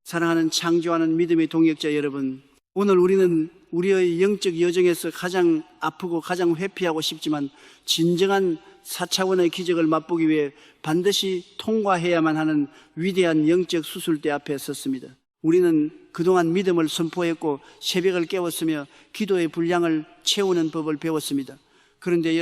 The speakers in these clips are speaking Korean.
사랑하는 창조하는 믿음의 동역자 여러분, 오늘 우리는 우리의 영적 여정에서 가장 아프고 가장 회피하고 싶지만 진정한 4차원의 기적을 맛보기 위해 반드시 통과해야만 하는 위대한 영적 수술대 앞에 섰습니다. 우리는 그동안 믿음을 선포했고 새벽을 깨웠으며 기도의 분량을 채우는 법을 배웠습니다. 그런데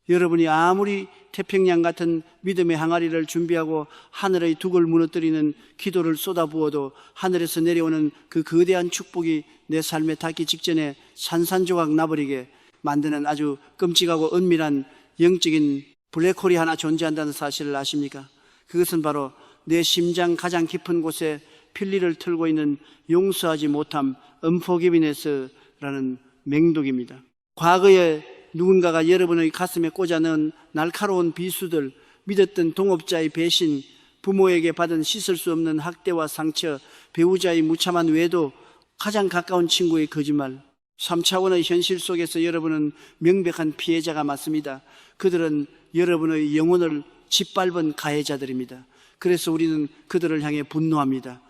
여러분이 아무리 태평양 같은 믿음의 항아리를 준비하고 하늘의 둑을 무너뜨리는 기도를 쏟아부어도 하늘에서 내려오는 그 거대한 축복이 내 삶에 닿기 직전에 산산조각 나버리게 만드는 아주 끔찍하고 은밀한 영적인 블랙홀이 하나 존재한다는 사실을 아십니까? 그것은 바로 내 심장 가장 깊은 곳에 필리를 틀고 있는 용서하지 못함, unforgiveness라는 맹독입니다. 과거에 누군가가 여러분의 가슴에 꽂아 넣은 날카로운 비수들, 믿었던 동업자의 배신, 부모에게 받은 씻을 수 없는 학대와 상처, 배우자의 무참한 외도, 가장 가까운 친구의 거짓말, 3차원의 현실 속에서 여러분은 명백한 피해자가 맞습니다. 그들은 여러분의 영혼을 짓밟은 가해자들입니다. 그래서 우리는 그들을 향해 분노합니다.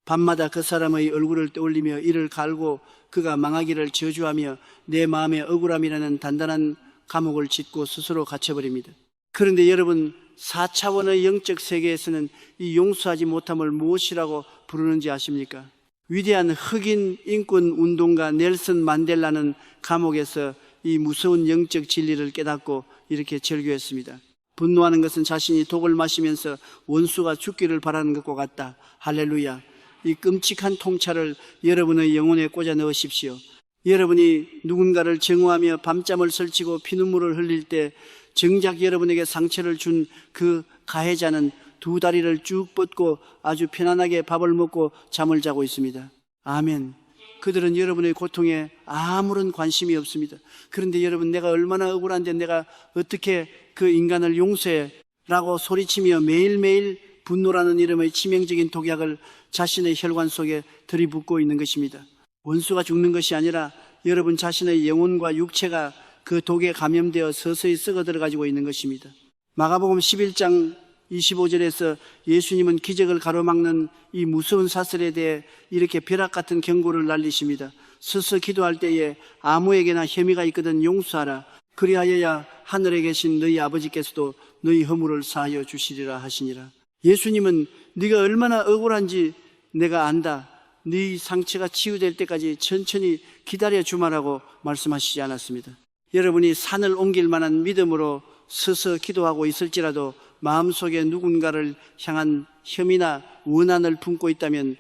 밤마다 그 사람의 얼굴을 떠올리며 이를 갈고 그가 망하기를 저주하며 내 마음의 억울함이라는 단단한 감옥을 짓고 스스로 갇혀버립니다. 그런데 여러분, 4차원의 영적 세계에서는 이 용서하지 못함을 무엇이라고 부르는지 아십니까? 위대한 흑인 인권 운동가 넬슨 만델라는 감옥에서 이 무서운 영적 진리를 깨닫고 이렇게 절규했습니다. 분노하는 것은 자신이 독을 마시면서 원수가 죽기를 바라는 것과 같다. 할렐루야. 이 끔찍한 통찰을 여러분의 영혼에 꽂아 넣으십시오. 여러분이 누군가를 정오하며 밤잠을 설치고 피눈물을 흘릴 때 정작 여러분에게 상처를 준 그 가해자는 두 다리를 쭉 뻗고 아주 편안하게 밥을 먹고 잠을 자고 있습니다. 아멘. 그들은 여러분의 고통에 아무런 관심이 없습니다. 그런데 여러분, 내가 얼마나 억울한데 내가 어떻게 그 인간을 용서해? 라고 소리치며 매일매일 분노라는 이름의 치명적인 독약을 자신의 혈관 속에 들이붓고 있는 것입니다. 원수가 죽는 것이 아니라 여러분 자신의 영혼과 육체가 그 독에 감염되어 서서히 썩어들어 가지고 있는 것입니다. 마가복음 11장 25절에서 예수님은 기적을 가로막는 이 무서운 사슬에 대해 이렇게 벼락 같은 경고를 날리십니다. 서서 기도할 때에 아무에게나 혐의가 있거든 용서하라. 그리하여야 하늘에 계신 너희 아버지께서도 너희 허물을 사하여 주시리라 하시니라. 예수님은 네가 얼마나 억울한지 내가 안다. 네 상처가 치유될 때까지 천천히 기다려 주마라고 말씀하시지 않았습니다. 여러분이 산을 옮길 만한 믿음으로 서서 기도하고 있을지라도 마음속에 누군가를 향한 혐의나 원한을 품고 있다면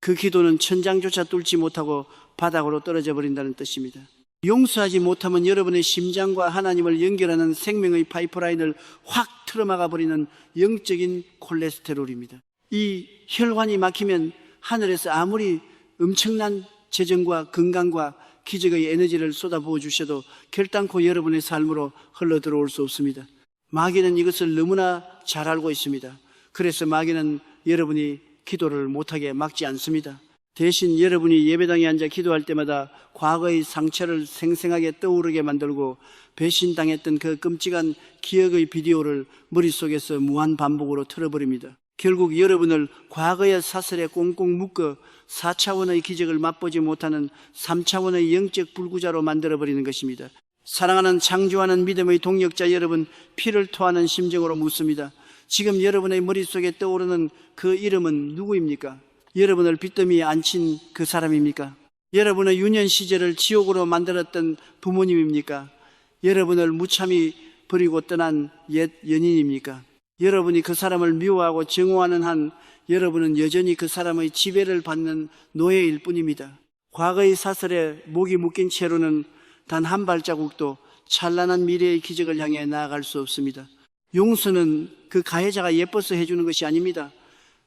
그 기도는 천장조차 뚫지 못하고 바닥으로 떨어져 버린다는 뜻입니다. 용서하지 못하면 여러분의 심장과 하나님을 연결하는 생명의 파이프라인을 확 틀어막아 버리는 영적인 콜레스테롤입니다. 이 혈관이 막히면 하늘에서 아무리 엄청난 재정과 건강과 기적의 에너지를 쏟아부어 주셔도 결단코 여러분의 삶으로 흘러 들어올 수 없습니다. 마귀는 이것을 너무나 잘 알고 있습니다. 그래서 마귀는 여러분이 기도를 못하게 막지 않습니다. 대신 여러분이 예배당에 앉아 기도할 때마다 과거의 상처를 생생하게 떠오르게 만들고 배신당했던 그 끔찍한 기억의 비디오를 머릿속에서 무한 반복으로 틀어버립니다. 결국 여러분을 과거의 사슬에 꽁꽁 묶어 4차원의 기적을 맛보지 못하는 3차원의 영적 불구자로 만들어버리는 것입니다. 사랑하는 창조하는 믿음의 동역자 여러분, 피를 토하는 심정으로 묻습니다. 지금 여러분의 머릿속에 떠오르는 그 이름은 누구입니까? 여러분을 빚더미에 앉힌 그 사람입니까? 여러분의 유년 시절을 지옥으로 만들었던 부모님입니까? 여러분을 무참히 버리고 떠난 옛 연인입니까? 여러분이 그 사람을 미워하고 증오하는 한 여러분은 여전히 그 사람의 지배를 받는 노예일 뿐입니다. 과거의 사슬에 목이 묶인 채로는 단 한 발자국도 찬란한 미래의 기적을 향해 나아갈 수 없습니다. 용서는 그 가해자가 예뻐서 해주는 것이 아닙니다.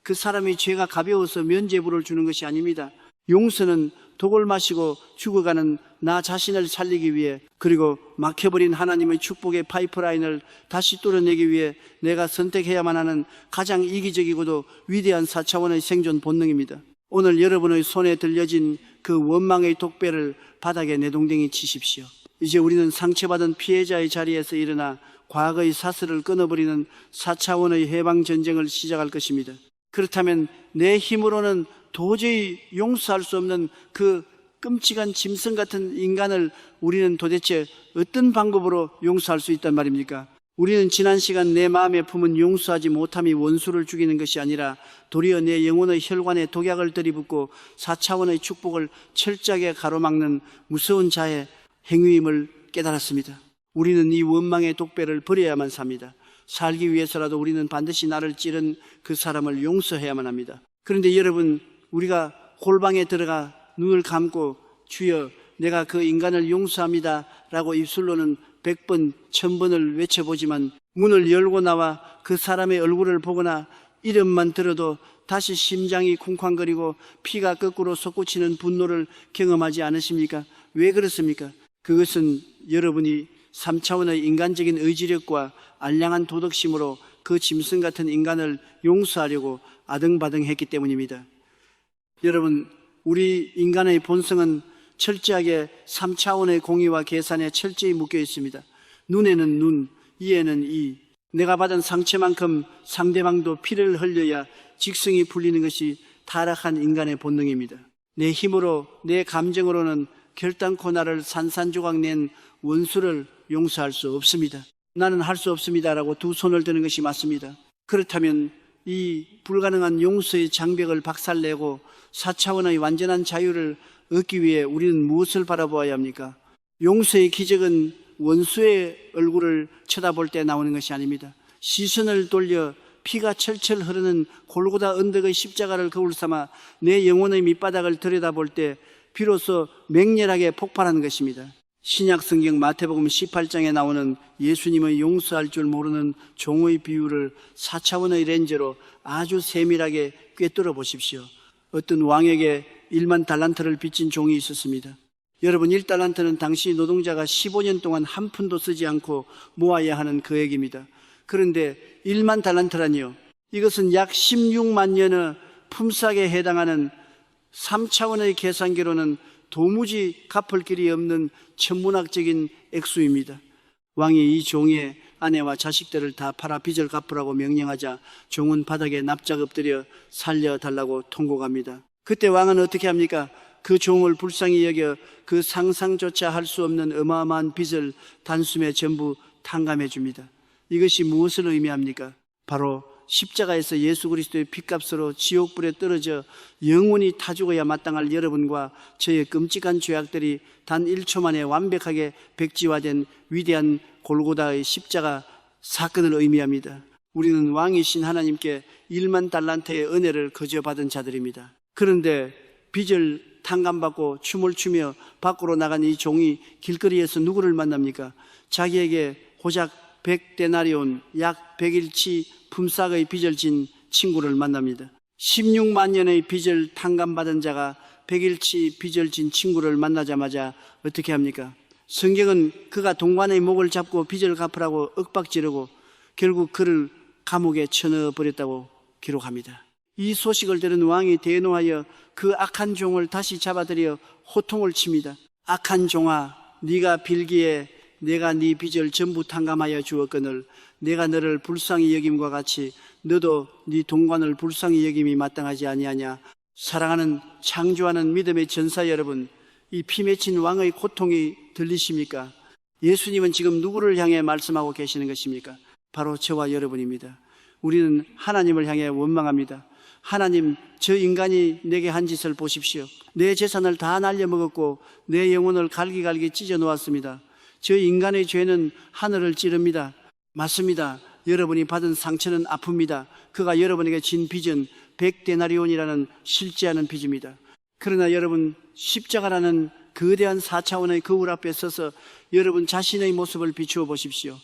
그 사람의 죄가 가벼워서 면죄부를 주는 것이 아닙니다. 용서는 독을 마시고 죽어가는 나 자신을 살리기 위해, 그리고 막혀버린 하나님의 축복의 파이프라인을 다시 뚫어내기 위해 내가 선택해야만 하는 가장 이기적이고도 위대한 4차원의 생존 본능입니다. 오늘 여러분의 손에 들려진 그 원망의 독배를 바닥에 내동댕이 치십시오. 이제 우리는 상처받은 피해자의 자리에서 일어나 과거의 사슬을 끊어버리는 4차원의 해방전쟁을 시작할 것입니다. 그렇다면 내 힘으로는 도저히 용서할 수 없는 그 끔찍한 짐승 같은 인간을 우리는 도대체 어떤 방법으로 용서할 수 있단 말입니까? 우리는 지난 시간 내 마음에 품은 용서하지 못함이 원수를 죽이는 것이 아니라 도리어 내 영혼의 혈관에 독약을 들이붓고 4차원의 축복을 철저하게 가로막는 무서운 자의 행위임을 깨달았습니다. 우리는 이 원망의 독배를 버려야만 삽니다. 살기 위해서라도 우리는 반드시 나를 찌른 그 사람을 용서해야만 합니다. 그런데 여러분, 우리가 골방에 들어가 눈을 감고 주여 내가 그 인간을 용서합니다 라고 입술로는 100번, 1000번을 외쳐보지만 문을 열고 나와 그 사람의 얼굴을 보거나 이름만 들어도 다시 심장이 쿵쾅거리고 피가 거꾸로 솟구치는 분노를 경험하지 않으십니까? 왜 그렇습니까? 그것은 여러분이 3차원의 인간적인 의지력과 알량한 도덕심으로 그 짐승 같은 인간을 용서하려고 아등바등했기 때문입니다. 여러분, 우리 인간의 본성은 철저하게 3차원의 공의와 계산에 철저히 묶여 있습니다. 눈에는 눈, 이에는 이. 내가 받은 상처만큼 상대방도 피를 흘려야 직성이 풀리는 것이 타락한 인간의 본능입니다. 내 힘으로, 내 감정으로는 결단코 나를 산산조각 낸 원수를 용서할 수 없습니다. 나는 할 수 없습니다라고 두 손을 드는 것이 맞습니다. 그렇다면 이 불가능한 용서의 장벽을 박살내고 4차원의 완전한 자유를 얻기 위해 우리는 무엇을 바라보아야 합니까? 용서의 기적은 원수의 얼굴을 쳐다볼 때 나오는 것이 아닙니다. 시선을 돌려 피가 철철 흐르는 골고다 언덕의 십자가를 거울 삼아 내 영혼의 밑바닥을 들여다볼 때 비로소 맹렬하게 폭발하는 것입니다. 신약 성경 마태복음 18장에 나오는 예수님의 용서할 줄 모르는 종의 비유를 4차원의 렌즈로 아주 세밀하게 꿰뚫어 보십시오. 어떤 왕에게 1만 달란트를 빚진 종이 있었습니다. 여러분, 1달란트는 당시 노동자가 15년 동안 한 푼도 쓰지 않고 모아야 하는 금액입니다. 그런데 1만 달란트라니요, 이것은 약 16만 년의 품삯에 해당하는 3차원의 계산기로는 도무지 갚을 길이 없는 천문학적인 액수입니다. 왕이 이 종의 아내와 자식들을 다 팔아 빚을 갚으라고 명령하자 종은 바닥에 납작 엎드려 살려달라고 통곡합니다. 그때 왕은 어떻게 합니까? 그 종을 불쌍히 여겨 그 상상조차 할 수 없는 어마어마한 빚을 단숨에 전부 탕감해 줍니다. 이것이 무엇을 의미합니까? 바로 십자가에서 예수 그리스도의 핏값으로 지옥불에 떨어져 영원히 타 죽어야 마땅할 여러분과 저의 끔찍한 죄악들이 단 1초 만에 완벽하게 백지화된 위대한 골고다의 십자가 사건을 의미합니다. 우리는 왕이신 하나님께 1만 달란트의 은혜를 거저받은 자들입니다. 그런데 빚을 탕감받고 춤을 추며 밖으로 나간 이 종이 길거리에서 누구를 만납니까? 자기에게 고작 100데나리온, 약 100일치 품삯의 빚을 진 친구를 만납니다. 16만 년의 빚을 탕감받은 자가 100일치 빚을 진 친구를 만나자마자 어떻게 합니까? 성경은 그가 동관의 목을 잡고 빚을 갚으라고 윽박지르고 결국 그를 감옥에 쳐넣어 버렸다고 기록합니다. 이 소식을 들은 왕이 대노하여 그 악한 종을 다시 잡아들여 호통을 칩니다. 악한 종아, 네가 빌기에 내가 네 빚을 전부 탕감하여 주었거늘 내가 너를 불쌍히 여김과 같이 너도 네 동관을 불쌍히 여김이 마땅하지 아니하냐. 사랑하는 창조하는 믿음의 전사 여러분, 이 피 맺힌 왕의 고통이 들리십니까? 예수님은 지금 누구를 향해 말씀하고 계시는 것입니까? 바로 저와 여러분입니다. 우리는 하나님을 향해 원망합니다. 하나님, 저 인간이 내게 한 짓을 보십시오. 내 재산을 다 날려먹었고 내 영혼을 갈기갈기 찢어 놓았습니다. 저 인간의 죄는 하늘을 찌릅니다. 맞습니다. 여러분이 받은 상처는 아픕니다. 그가 여러분에게 진 빚은 100데나리온이라는 실제하는 빚입니다. 그러나 여러분, 십자가라는 거대한 4차원의 거울 앞에 서서 여러분 자신의 모습을 비추어 보십시오.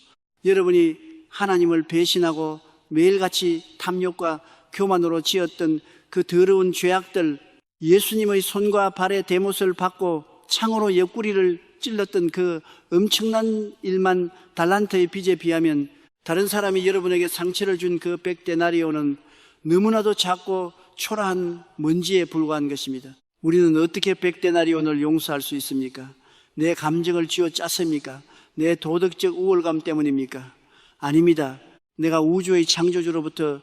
여러분이 하나님을 배신하고 매일같이 탐욕과 교만으로 지었던 그 더러운 죄악들, 예수님의 손과 발의 대못을 받고 창으로 옆구리를 찔렀던 그 엄청난 1만 달란트의 빚에 비하면 다른 사람이 여러분에게 상처를 준 그 100데나리온은 너무나도 작고 초라한 먼지에 불과한 것입니다. 우리는 어떻게 100데나리온을 용서할 수 있습니까? 내 감정을 쥐어짰습니까? 내 도덕적 우월감 때문입니까? 아닙니다. 내가 우주의 창조주로부터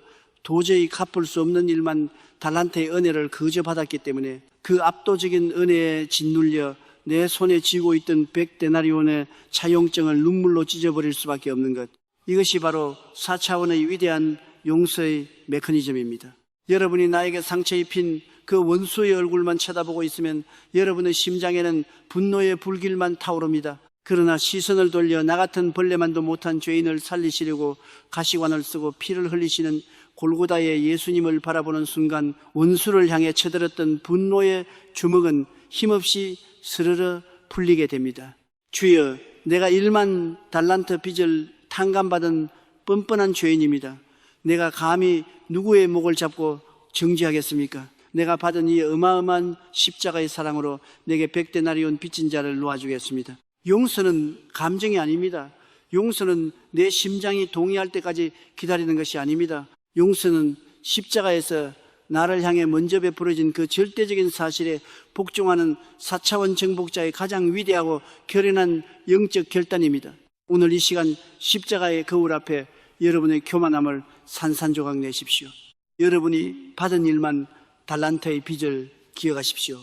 도저히 갚을 수 없는 일만 달란트의 은혜를 거저 받았기 때문에 그 압도적인 은혜에 짓눌려 내 손에 쥐고 있던 100데나리온의 차용증을 눈물로 찢어버릴 수밖에 없는 것. 이것이 바로 4차원의 위대한 용서의 메커니즘입니다. 여러분이 나에게 상처 입힌 그 원수의 얼굴만 쳐다보고 있으면 여러분의 심장에는 분노의 불길만 타오릅니다. 그러나 시선을 돌려 나 같은 벌레만도 못한 죄인을 살리시려고 가시관을 쓰고 피를 흘리시는 골고다의 예수님을 바라보는 순간 원수를 향해 쳐들었던 분노의 주먹은 힘없이 스르르 풀리게 됩니다. 주여, 내가 1만 달란트 빚을 탕감받은 뻔뻔한 죄인입니다. 내가 감히 누구의 목을 잡고 정죄하겠습니까? 내가 받은 이 어마어마한 십자가의 사랑으로 내게 100데나리온 빚진 자를 놓아주겠습니다. 용서는 감정이 아닙니다. 용서는 내 심장이 동의할 때까지 기다리는 것이 아닙니다. 용서는 십자가에서 나를 향해 먼저 베풀어진 그 절대적인 사실에 복종하는 4차원 정복자의 가장 위대하고 결연한 영적 결단입니다. 오늘 이 시간 십자가의 거울 앞에 여러분의 교만함을 산산조각 내십시오. 여러분이 받은 1만 달란트의 빚을 기억하십시오.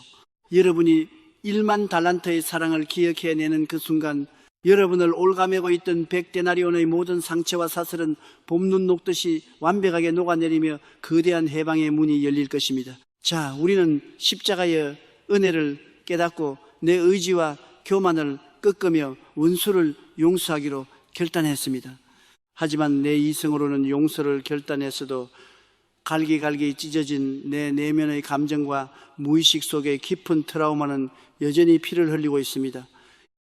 여러분이 1만 달란트의 사랑을 기억해내는 그 순간 여러분을 올가매고 있던 100데나리온의 모든 상처와 사슬은 봄눈 녹듯이 완벽하게 녹아내리며 거대한 해방의 문이 열릴 것입니다. 자, 우리는 십자가의 은혜를 깨닫고 내 의지와 교만을 꺾으며 원수를 용서하기로 결단했습니다. 하지만 내 이성으로는 용서를 결단했어도 갈기갈기 찢어진 내 내면의 감정과 무의식 속의 깊은 트라우마는 여전히 피를 흘리고 있습니다.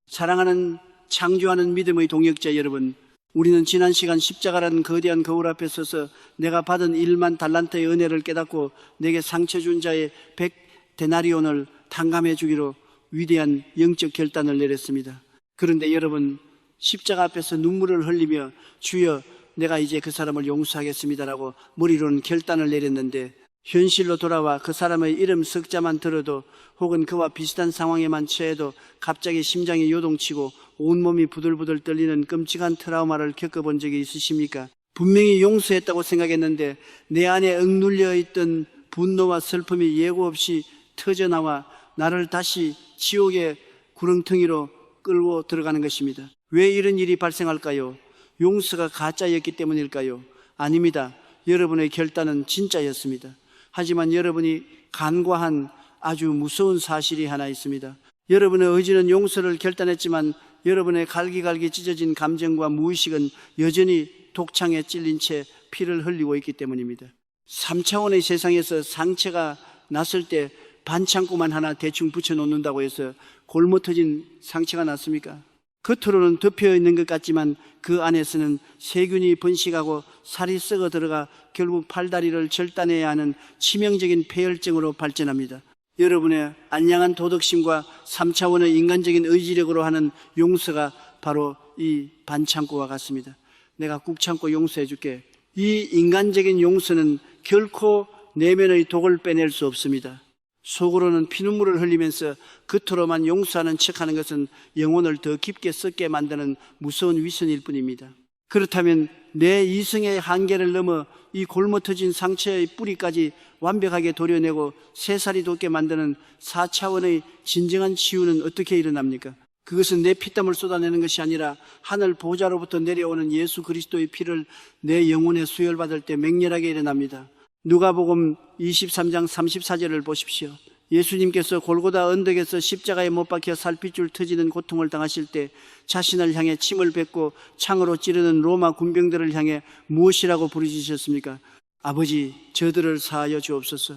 사랑하는 창조하는 믿음의 동역자 여러분, 우리는 지난 시간 십자가라는 거대한 거울 앞에 서서 내가 받은 1만 달란트의 은혜를 깨닫고 내게 상처 준 자의 100데나리온을 탕감해 주기로 위대한 영적 결단을 내렸습니다. 그런데 여러분, 십자가 앞에서 눈물을 흘리며 주여 내가 이제 그 사람을 용서하겠습니다라고 머리로는 결단을 내렸는데 현실로 돌아와 그 사람의 이름 석자만 들어도 혹은 그와 비슷한 상황에만 처해도 갑자기 심장이 요동치고 온몸이 부들부들 떨리는 끔찍한 트라우마를 겪어본 적이 있으십니까? 분명히 용서했다고 생각했는데 내 안에 억눌려 있던 분노와 슬픔이 예고 없이 터져나와 나를 다시 지옥의 구렁텅이로 끌고 들어가는 것입니다. 왜 이런 일이 발생할까요? 용서가 가짜였기 때문일까요? 아닙니다. 여러분의 결단은 진짜였습니다. 하지만 여러분이 간과한 아주 무서운 사실이 하나 있습니다. 여러분의 의지는 용서를 결단했지만 여러분의 갈기갈기 찢어진 감정과 무의식은 여전히 독창에 찔린 채 피를 흘리고 있기 때문입니다. 3차원의 세상에서 상처가 났을 때 반창고만 하나 대충 붙여놓는다고 해서 골무 터진 상처가 났습니까? 겉으로는 덮여 있는 것 같지만 그 안에서는 세균이 번식하고 살이 썩어 들어가 결국 팔다리를 절단해야 하는 치명적인 폐혈증으로 발전합니다. 여러분의 안량한 도덕심과 3차원의 인간적인 의지력으로 하는 용서가 바로 이 반창고와 같습니다. 내가 꾹 참고 용서해 줄게. 이 인간적인 용서는 결코 내면의 독을 빼낼 수 없습니다. 속으로는 피눈물을 흘리면서 겉으로만 용서하는 척하는 것은 영혼을 더 깊게 썩게 만드는 무서운 위선일 뿐입니다. 그렇다면 내 이성의 한계를 넘어 이 골머터진 상처의 뿌리까지 완벽하게 도려내고 새살이 돋게 만드는 4차원의 진정한 치유는 어떻게 일어납니까? 그것은 내 피땀을 쏟아내는 것이 아니라 하늘 보좌로부터 내려오는 예수 그리스도의 피를 내 영혼에 수혈받을 때 맹렬하게 일어납니다. 누가복음 23장 34절을 보십시오. 예수님께서 골고다 언덕에서 십자가에 못 박혀 살핏줄 터지는 고통을 당하실 때 자신을 향해 침을 뱉고 창으로 찌르는 로마 군병들을 향해 무엇이라고 부르짖으셨습니까? 아버지, 저들을 사하여 주옵소서.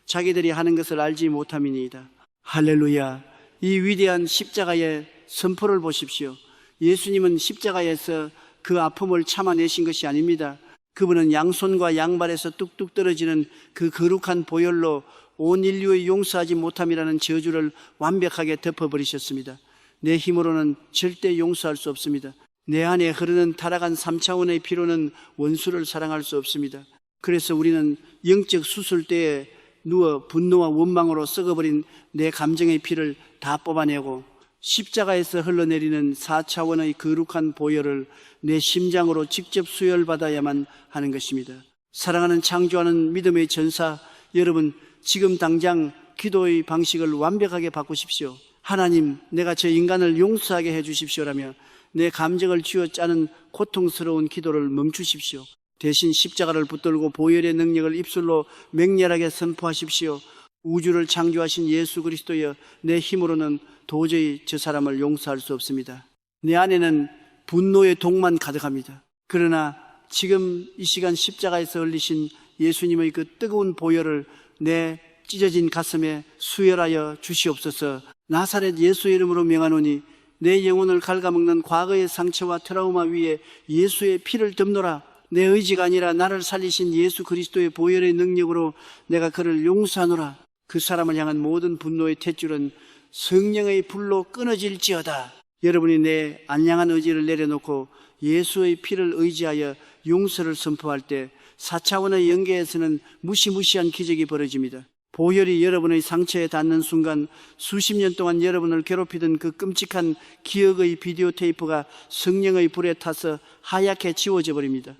자기들이 하는 것을 알지 못함이니이다. 할렐루야. 이 위대한 십자가의 선포를 보십시오. 예수님은 십자가에서 그 아픔을 참아내신 것이 아닙니다. 그분은 양손과 양발에서 뚝뚝 떨어지는 그 거룩한 보혈로 온 인류의 용서하지 못함이라는 저주를 완벽하게 덮어버리셨습니다. 내 힘으로는 절대 용서할 수 없습니다. 내 안에 흐르는 타락한 3차원의 피로는 원수를 사랑할 수 없습니다. 그래서 우리는 영적 수술대에 누워 분노와 원망으로 썩어버린 내 감정의 피를 다 뽑아내고 십자가에서 흘러내리는 4차원의 거룩한 보혈을 내 심장으로 직접 수혈받아야만 하는 것입니다. 사랑하는 창조하는 믿음의 전사 여러분, 지금 당장 기도의 방식을 완벽하게 바꾸십시오. 하나님, 내가 저 인간을 용서하게 해 주십시오라며 내 감정을 쥐어짜는 고통스러운 기도를 멈추십시오. 대신 십자가를 붙들고 보혈의 능력을 입술로 맹렬하게 선포하십시오. 우주를 창조하신 예수 그리스도여, 내 힘으로는 도저히 저 사람을 용서할 수 없습니다. 내 안에는 분노의 독만 가득합니다. 그러나 지금 이 시간 십자가에서 흘리신 예수님의 그 뜨거운 보혈을 내 찢어진 가슴에 수혈하여 주시옵소서. 나사렛 예수의 이름으로 명하노니 내 영혼을 갉아먹는 과거의 상처와 트라우마 위에 예수의 피를 덮노라. 내 의지가 아니라 나를 살리신 예수 그리스도의 보혈의 능력으로 내가 그를 용서하노라. 그 사람을 향한 모든 분노의 탯줄은 성령의 불로 끊어질지어다. 여러분이 내 안양한 의지를 내려놓고 예수의 피를 의지하여 용서를 선포할 때 4차원의 영계에서는 무시무시한 기적이 벌어집니다. 보혈이 여러분의 상처에 닿는 순간 수십 년 동안 여러분을 괴롭히던 그 끔찍한 기억의 비디오 테이프가 성령의 불에 타서 하얗게 지워져 버립니다.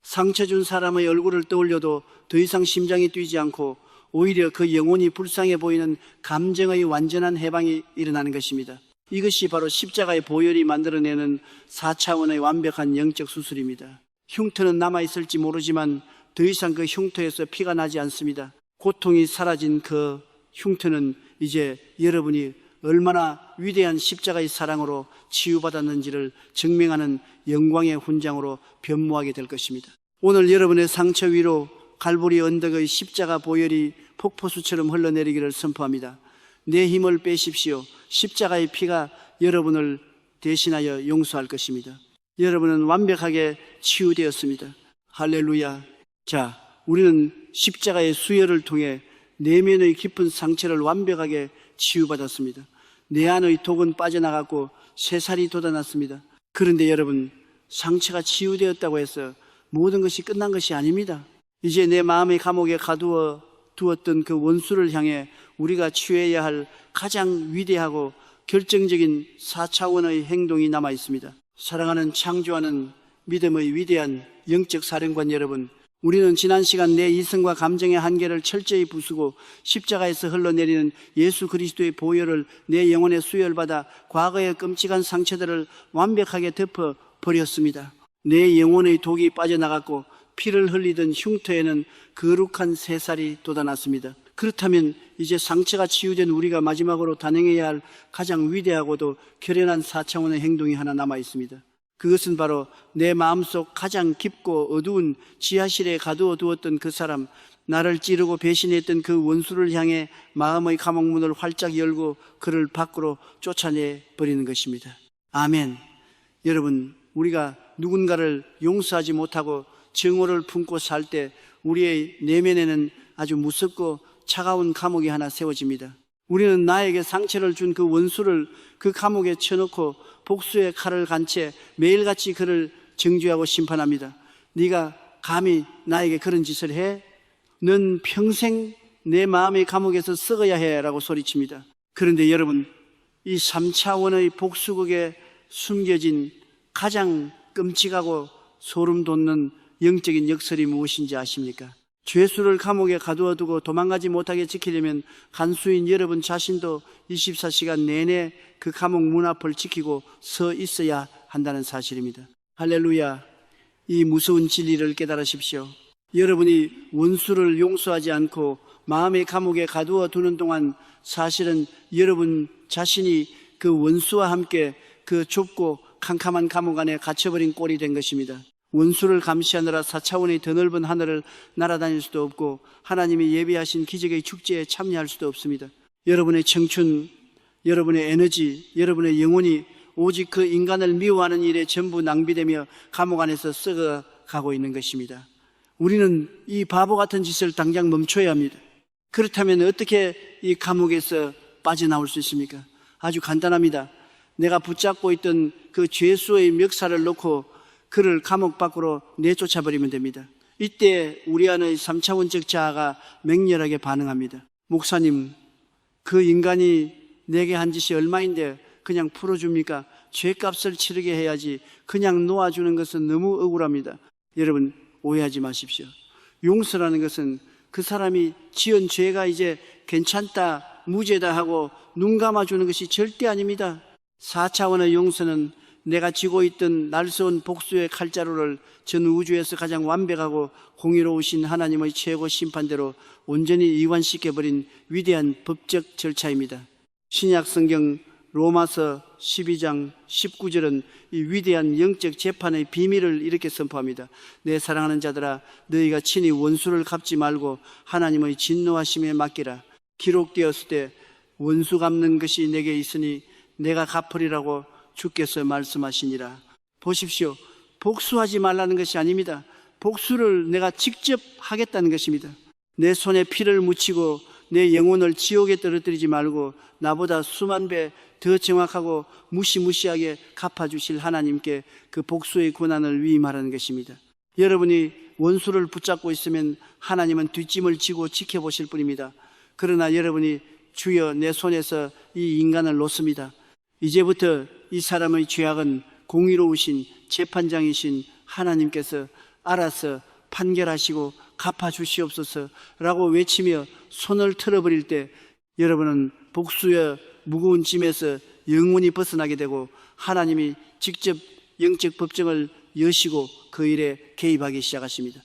상처 준 사람의 얼굴을 떠올려도 더 이상 심장이 뛰지 않고 오히려 그 영혼이 불쌍해 보이는 감정의 완전한 해방이 일어나는 것입니다. 이것이 바로 십자가의 보혈이 만들어내는 4차원의 완벽한 영적 수술입니다. 흉터는 남아있을지 모르지만 더 이상 그 흉터에서 피가 나지 않습니다. 고통이 사라진 그 흉터는 이제 여러분이 얼마나 위대한 십자가의 사랑으로 치유받았는지를 증명하는 영광의 훈장으로 변모하게 될 것입니다. 오늘 여러분의 상처 위로 갈보리 언덕의 십자가 보혈이 폭포수처럼 흘러내리기를 선포합니다. 내 힘을 빼십시오. 십자가의 피가 여러분을 대신하여 용서할 것입니다. 여러분은 완벽하게 치유되었습니다. 할렐루야. 자, 우리는 십자가의 수혈을 통해 내면의 깊은 상처를 완벽하게 치유받았습니다. 내 안의 독은 빠져나갔고 새살이 돋아났습니다. 그런데 여러분, 상처가 치유되었다고 해서 모든 것이 끝난 것이 아닙니다. 이제 내 마음의 감옥에 가두어 두었던 그 원수를 향해 우리가 취해야 할 가장 위대하고 결정적인 4차원의 행동이 남아 있습니다. 사랑하는 창조하는 믿음의 위대한 영적 사령관 여러분, 우리는 지난 시간 내 이성과 감정의 한계를 철저히 부수고 십자가에서 흘러내리는 예수 그리스도의 보혈을 내 영혼에 수혈받아 과거의 끔찍한 상처들을 완벽하게 덮어버렸습니다. 내 영혼의 독이 빠져나갔고 피를 흘리던 흉터에는 거룩한 새살이 돋아났습니다. 그렇다면 이제 상처가 치유된 우리가 마지막으로 단행해야 할 가장 위대하고도 결연한 4차원의 행동이 하나 남아 있습니다. 그것은 바로 내 마음속 가장 깊고 어두운 지하실에 가두어 두었던 그 사람, 나를 찌르고 배신했던 그 원수를 향해 마음의 감옥문을 활짝 열고 그를 밖으로 쫓아내 버리는 것입니다. 아멘. 여러분, 우리가 누군가를 용서하지 못하고 증오를 품고 살 때 우리의 내면에는 아주 무섭고 차가운 감옥이 하나 세워집니다. 우리는 나에게 상처를 준 그 원수를 그 감옥에 쳐놓고 복수의 칼을 간 채 매일같이 그를 정죄하고 심판합니다. 네가 감히 나에게 그런 짓을 해? 넌 평생 내 마음의 감옥에서 썩어야 해 라고 소리칩니다. 그런데 여러분, 이 3차원의 복수극에 숨겨진 가장 끔찍하고 소름 돋는 영적인 역설이 무엇인지 아십니까? 죄수를 감옥에 가두어두고 도망가지 못하게 지키려면 간수인 여러분 자신도 24시간 내내 그 감옥 문 앞을 지키고 서 있어야 한다는 사실입니다. 할렐루야. 이 무서운 진리를 깨달으십시오. 여러분이 원수를 용서하지 않고 마음의 감옥에 가두어 두는 동안 사실은 여러분 자신이 그 원수와 함께 그 좁고 캄캄한 감옥 안에 갇혀버린 꼴이 된 것입니다. 원수를 감시하느라 4차원의 더 넓은 하늘을 날아다닐 수도 없고 하나님이 예비하신 기적의 축제에 참여할 수도 없습니다. 여러분의 청춘, 여러분의 에너지, 여러분의 영혼이 오직 그 인간을 미워하는 일에 전부 낭비되며 감옥 안에서 썩어가고 있는 것입니다. 우리는 이 바보 같은 짓을 당장 멈춰야 합니다. 그렇다면 어떻게 이 감옥에서 빠져나올 수 있습니까? 아주 간단합니다. 내가 붙잡고 있던 그 죄수의 멱살을 놓고 그를 감옥 밖으로 내쫓아버리면 됩니다. 이때 우리 안의 3차원적 자아가 맹렬하게 반응합니다. 목사님, 그 인간이 내게 한 짓이 얼마인데 그냥 풀어줍니까? 죄값을 치르게 해야지 그냥 놓아주는 것은 너무 억울합니다. 여러분, 오해하지 마십시오. 용서라는 것은 그 사람이 지은 죄가 이제 괜찮다, 무죄다 하고 눈 감아주는 것이 절대 아닙니다. 4차원의 용서는 내가 쥐고 있던 날카로운 복수의 칼자루를 전 우주에서 가장 완벽하고 공의로우신 하나님의 최고 심판대로 온전히 이완시켜버린 위대한 법적 절차입니다. 신약 성경 로마서 12장 19절은 이 위대한 영적 재판의 비밀을 이렇게 선포합니다. 내 사랑하는 자들아, 너희가 친히 원수를 갚지 말고 하나님의 진노하심에 맡기라. 기록되었을 때 원수 갚는 것이 내게 있으니 내가 갚으리라고 주께서 말씀하시니라. 보십시오. 복수하지 말라는 것이 아닙니다. 복수를 내가 직접 하겠다는 것입니다. 내 손에 피를 묻히고 내 영혼을 지옥에 떨어뜨리지 말고 나보다 수만 배 더 정확하고 무시무시하게 갚아주실 하나님께 그 복수의 권한을 위임하라는 것입니다. 여러분이 원수를 붙잡고 있으면 하나님은 뒷짐을 지고 지켜보실 뿐입니다. 그러나 여러분이 주여 내 손에서 이 인간을 놓습니다. 이제부터 이 사람의 죄악은 공의로우신 재판장이신 하나님께서 알아서 판결하시고 갚아주시옵소서라고 외치며 손을 틀어버릴 때 여러분은 복수의 무거운 짐에서 영원히 벗어나게 되고 하나님이 직접 영적 법정을 여시고 그 일에 개입하기 시작하십니다.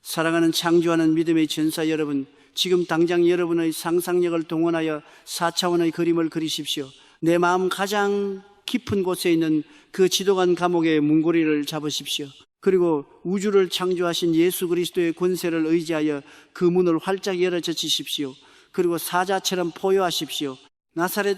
사랑하는 창조하는 믿음의 전사 여러분, 지금 당장 여러분의 상상력을 동원하여 4차원의 그림을 그리십시오. 내 마음 가장 깊은 곳에 있는 그 지독한 감옥의 문고리를 잡으십시오. 그리고 우주를 창조하신 예수 그리스도의 권세를 의지하여 그 문을 활짝 열어 젖히십시오. 그리고 사자처럼 포효하십시오. 나사렛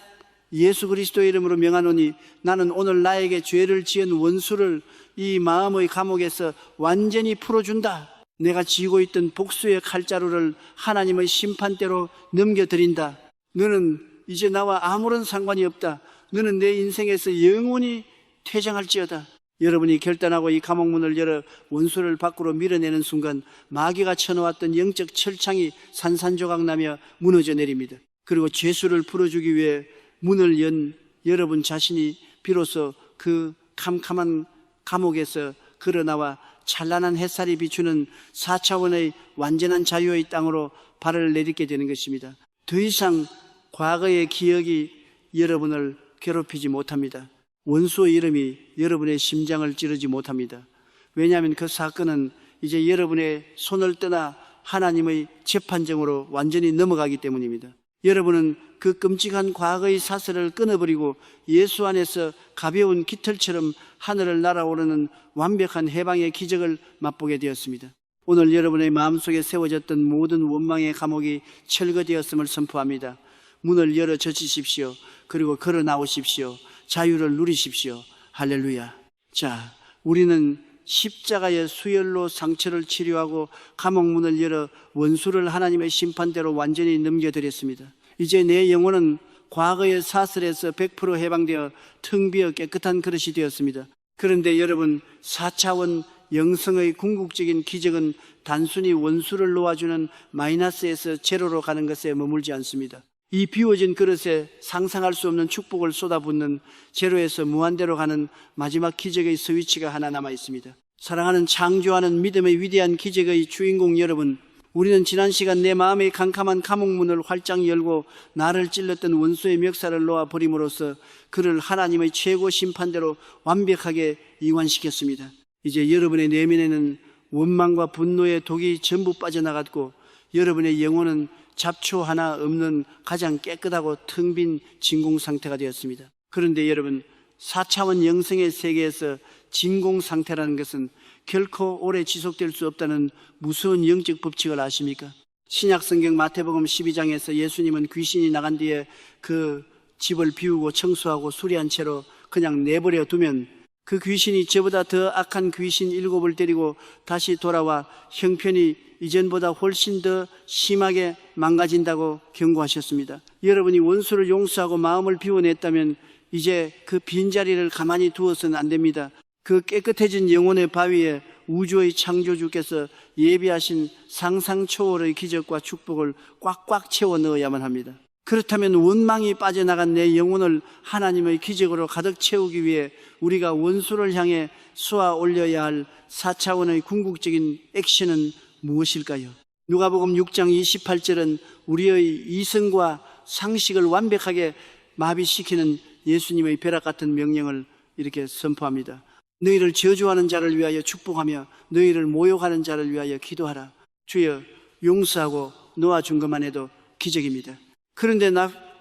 예수 그리스도의 이름으로 명하노니 나는 오늘 나에게 죄를 지은 원수를 이 마음의 감옥에서 완전히 풀어준다. 내가 쥐고 있던 복수의 칼자루를 하나님의 심판대로 넘겨드린다. 너는 이제 나와 아무런 상관이 없다. 너는 내 인생에서 영원히 퇴장할지어다. 여러분이 결단하고 이 감옥문을 열어 원수를 밖으로 밀어내는 순간 마귀가 쳐놓았던 영적 철창이 산산조각나며 무너져 내립니다. 그리고 죄수를 풀어주기 위해 문을 연 여러분 자신이 비로소 그 캄캄한 감옥에서 걸어나와 찬란한 햇살이 비추는 4차원의 완전한 자유의 땅으로 발을 내딛게 되는 것입니다. 더 이상 과거의 기억이 여러분을 괴롭히지 못합니다. 원수의 이름이 여러분의 심장을 찌르지 못합니다. 왜냐하면 그 사건은 이제 여러분의 손을 떠나 하나님의 재판정으로 완전히 넘어가기 때문입니다. 여러분은 그 끔찍한 과거의 사슬을 끊어버리고 예수 안에서 가벼운 깃털처럼 하늘을 날아오르는 완벽한 해방의 기적을 맛보게 되었습니다. 오늘 여러분의 마음속에 세워졌던 모든 원망의 감옥이 철거되었음을 선포합니다. 문을 열어 젖히십시오. 그리고 걸어 나오십시오. 자유를 누리십시오. 할렐루야. 자, 우리는 십자가의 수혈로 상처를 치료하고 감옥문을 열어 원수를 하나님의 심판대로 완전히 넘겨드렸습니다. 이제 내 영혼은 과거의 사슬에서 100% 해방되어 텅 비어 깨끗한 그릇이 되었습니다. 그런데 여러분, 4차원 영성의 궁극적인 기적은 단순히 원수를 놓아주는 마이너스에서 제로로 가는 것에 머물지 않습니다. 이 비워진 그릇에 상상할 수 없는 축복을 쏟아붓는 제로에서 무한대로 가는 마지막 기적의 스위치가 하나 남아 있습니다. 사랑하는 창조하는 믿음의 위대한 기적의 주인공 여러분, 우리는 지난 시간 내 마음의 캄캄한 감옥문을 활짝 열고 나를 찔렀던 원수의 멱살을 놓아 버림으로써 그를 하나님의 최고 심판대로 완벽하게 이완시켰습니다. 이제 여러분의 내면에는 원망과 분노의 독이 전부 빠져나갔고 여러분의 영혼은 잡초 하나 없는 가장 깨끗하고 텅 빈 진공 상태가 되었습니다. 그런데 여러분, 4차원 영성의 세계에서 진공 상태라는 것은 결코 오래 지속될 수 없다는 무서운 영적 법칙을 아십니까? 신약성경 마태복음 12장에서 예수님은 귀신이 나간 뒤에 그 집을 비우고 청소하고 수리한 채로 그냥 내버려 두면 그 귀신이 저보다 더 악한 귀신 7을 데리고 다시 돌아와 형편이 이전보다 훨씬 더 심하게 망가진다고 경고하셨습니다. 여러분이 원수를 용서하고 마음을 비워냈다면 이제 그 빈자리를 가만히 두어서는 안 됩니다. 그 깨끗해진 영혼의 바위에 우주의 창조주께서 예비하신 상상 초월의 기적과 축복을 꽉꽉 채워 넣어야만 합니다. 그렇다면 원망이 빠져나간 내 영혼을 하나님의 기적으로 가득 채우기 위해 우리가 원수를 향해 쏘아 올려야 할 4차원의 궁극적인 액션은 무엇일까요? 누가복음 6장 28절은 우리의 이성과 상식을 완벽하게 마비시키는 예수님의 벼락 같은 명령을 이렇게 선포합니다. 너희를 저주하는 자를 위하여 축복하며 너희를 모욕하는 자를 위하여 기도하라. 주여, 용서하고 놓아준 것만 해도 기적입니다. 그런데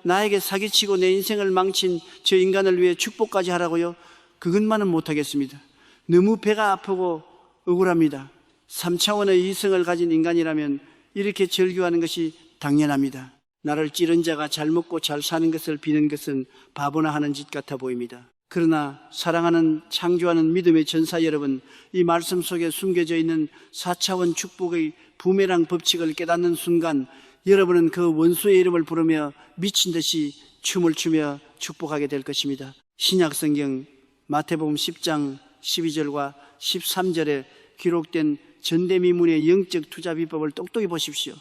나에게 사기치고 내 인생을 망친 저 인간을 위해 축복까지 하라고요? 그것만은 못하겠습니다. 너무 배가 아프고 억울합니다. 3차원의 이성을 가진 인간이라면 이렇게 절규하는 것이 당연합니다. 나를 찌른 자가 잘 먹고 잘 사는 것을 비는 것은 바보나 하는 짓 같아 보입니다. 그러나 사랑하는 창조하는 믿음의 전사 여러분, 이 말씀 속에 숨겨져 있는 4차원 축복의 부메랑 법칙을 깨닫는 순간 여러분은 그 원수의 이름을 부르며 미친 듯이 춤을 추며 축복하게 될 것입니다. 신약성경 마태복음 10장 12절과 13절에 기록된 전대미문의 영적 투자 비법을 똑똑히 보십시오.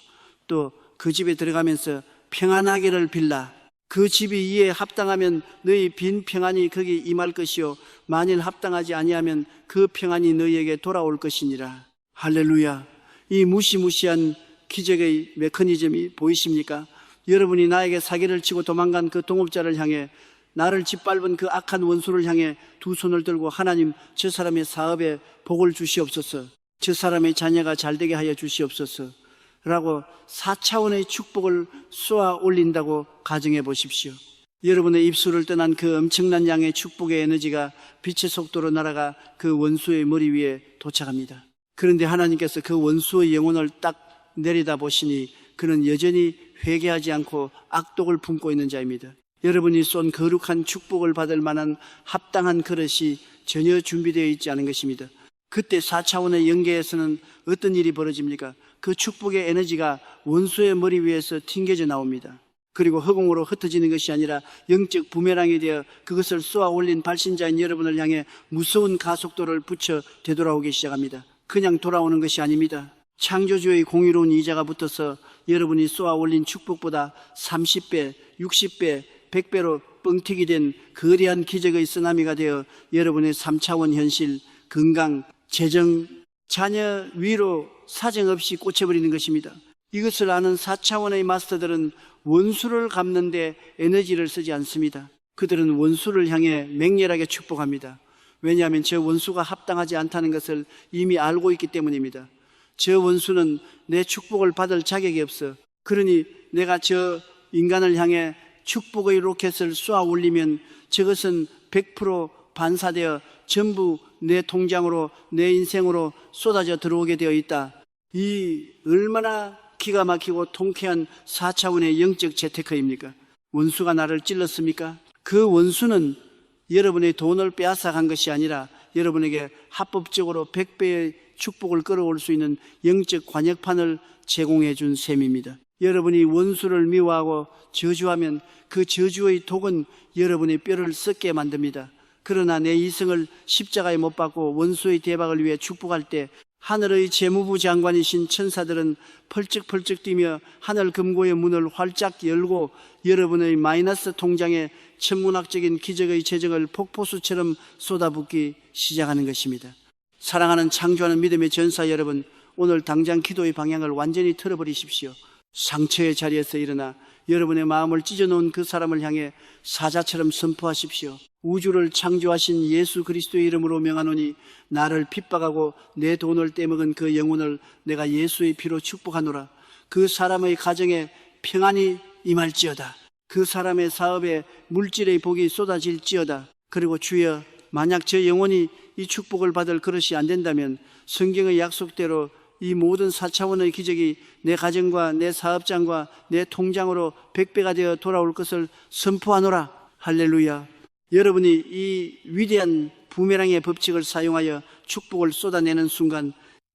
또 그 집에 들어가면서 평안하기를 빌라. 그 집이 이에 합당하면 너희 빈 평안이 거기 임할 것이요 만일 합당하지 아니하면 그 평안이 너희에게 돌아올 것이니라. 할렐루야. 이 무시무시한 기적의 메커니즘이 보이십니까? 여러분이 나에게 사기를 치고 도망간 그 동업자를 향해, 나를 짓밟은 그 악한 원수를 향해 두 손을 들고 하나님, 저 사람의 사업에 복을 주시옵소서, 저 사람의 자녀가 잘되게 하여 주시옵소서 라고 4차원의 축복을 쏘아 올린다고 가정해 보십시오. 여러분의 입술을 떠난 그 엄청난 양의 축복의 에너지가 빛의 속도로 날아가 그 원수의 머리 위에 도착합니다. 그런데 하나님께서 그 원수의 영혼을 딱 내려다보시니 그는 여전히 회개하지 않고 악독을 품고 있는 자입니다. 여러분이 쏜 거룩한 축복을 받을 만한 합당한 그릇이 전혀 준비되어 있지 않은 것입니다. 그때 4차원의 영계에서는 어떤 일이 벌어집니까? 그 축복의 에너지가 원수의 머리 위에서 튕겨져 나옵니다. 그리고 허공으로 흩어지는 것이 아니라 영적 부메랑이 되어 그것을 쏘아 올린 발신자인 여러분을 향해 무서운 가속도를 붙여 되돌아오기 시작합니다. 그냥 돌아오는 것이 아닙니다. 창조주의 공의로운 이자가 붙어서 여러분이 쏘아 올린 축복보다 30배, 60배, 100배로 뻥튀기 된 거대한 기적의 쓰나미가 되어 여러분의 3차원 현실, 건강, 재정, 자녀 위로 사정없이 꽂혀버리는 것입니다. 이것을 아는 4차원의 마스터들은 원수를 갚는 데 에너지를 쓰지 않습니다. 그들은 원수를 향해 맹렬하게 축복합니다. 왜냐하면 저 원수가 합당하지 않다는 것을 이미 알고 있기 때문입니다. 저 원수는 내 축복을 받을 자격이 없어. 그러니 내가 저 인간을 향해 축복의 로켓을 쏘아 올리면 저것은 100% 반사되어 전부 내 통장으로, 내 인생으로 쏟아져 들어오게 되어 있다. 이 얼마나 기가 막히고 통쾌한 4차원의 영적 재테크입니까? 원수가 나를 찔렀습니까? 그 원수는 여러분의 돈을 빼앗아간 것이 아니라 여러분에게 합법적으로 100배의 축복을 끌어올 수 있는 영적 관역판을 제공해 준 셈입니다. 여러분이 원수를 미워하고 저주하면 그 저주의 독은 여러분의 뼈를 썩게 만듭니다. 그러나 내 이성을 십자가에 못 박고 원수의 대박을 위해 축복할 때 하늘의 재무부 장관이신 천사들은 펄쩍펄쩍 뛰며 하늘 금고의 문을 활짝 열고 여러분의 마이너스 통장에 천문학적인 기적의 재정을 폭포수처럼 쏟아붓기 시작하는 것입니다. 사랑하는 창조하는 믿음의 전사 여러분, 오늘 당장 기도의 방향을 완전히 틀어버리십시오. 상처의 자리에서 일어나 여러분의 마음을 찢어놓은 그 사람을 향해 사자처럼 선포하십시오. 우주를 창조하신 예수 그리스도의 이름으로 명하노니 나를 핍박하고 내 돈을 떼먹은 그 영혼을 내가 예수의 피로 축복하노라. 그 사람의 가정에 평안이 임할지어다. 그 사람의 사업에 물질의 복이 쏟아질지어다. 그리고 주여, 만약 저 영혼이 이 축복을 받을 그릇이 안 된다면 성경의 약속대로 이 모든 4차원의 기적이 내 가정과 내 사업장과 내 통장으로 100배가 되어 돌아올 것을 선포하노라. 할렐루야. 여러분이 이 위대한 부메랑의 법칙을 사용하여 축복을 쏟아내는 순간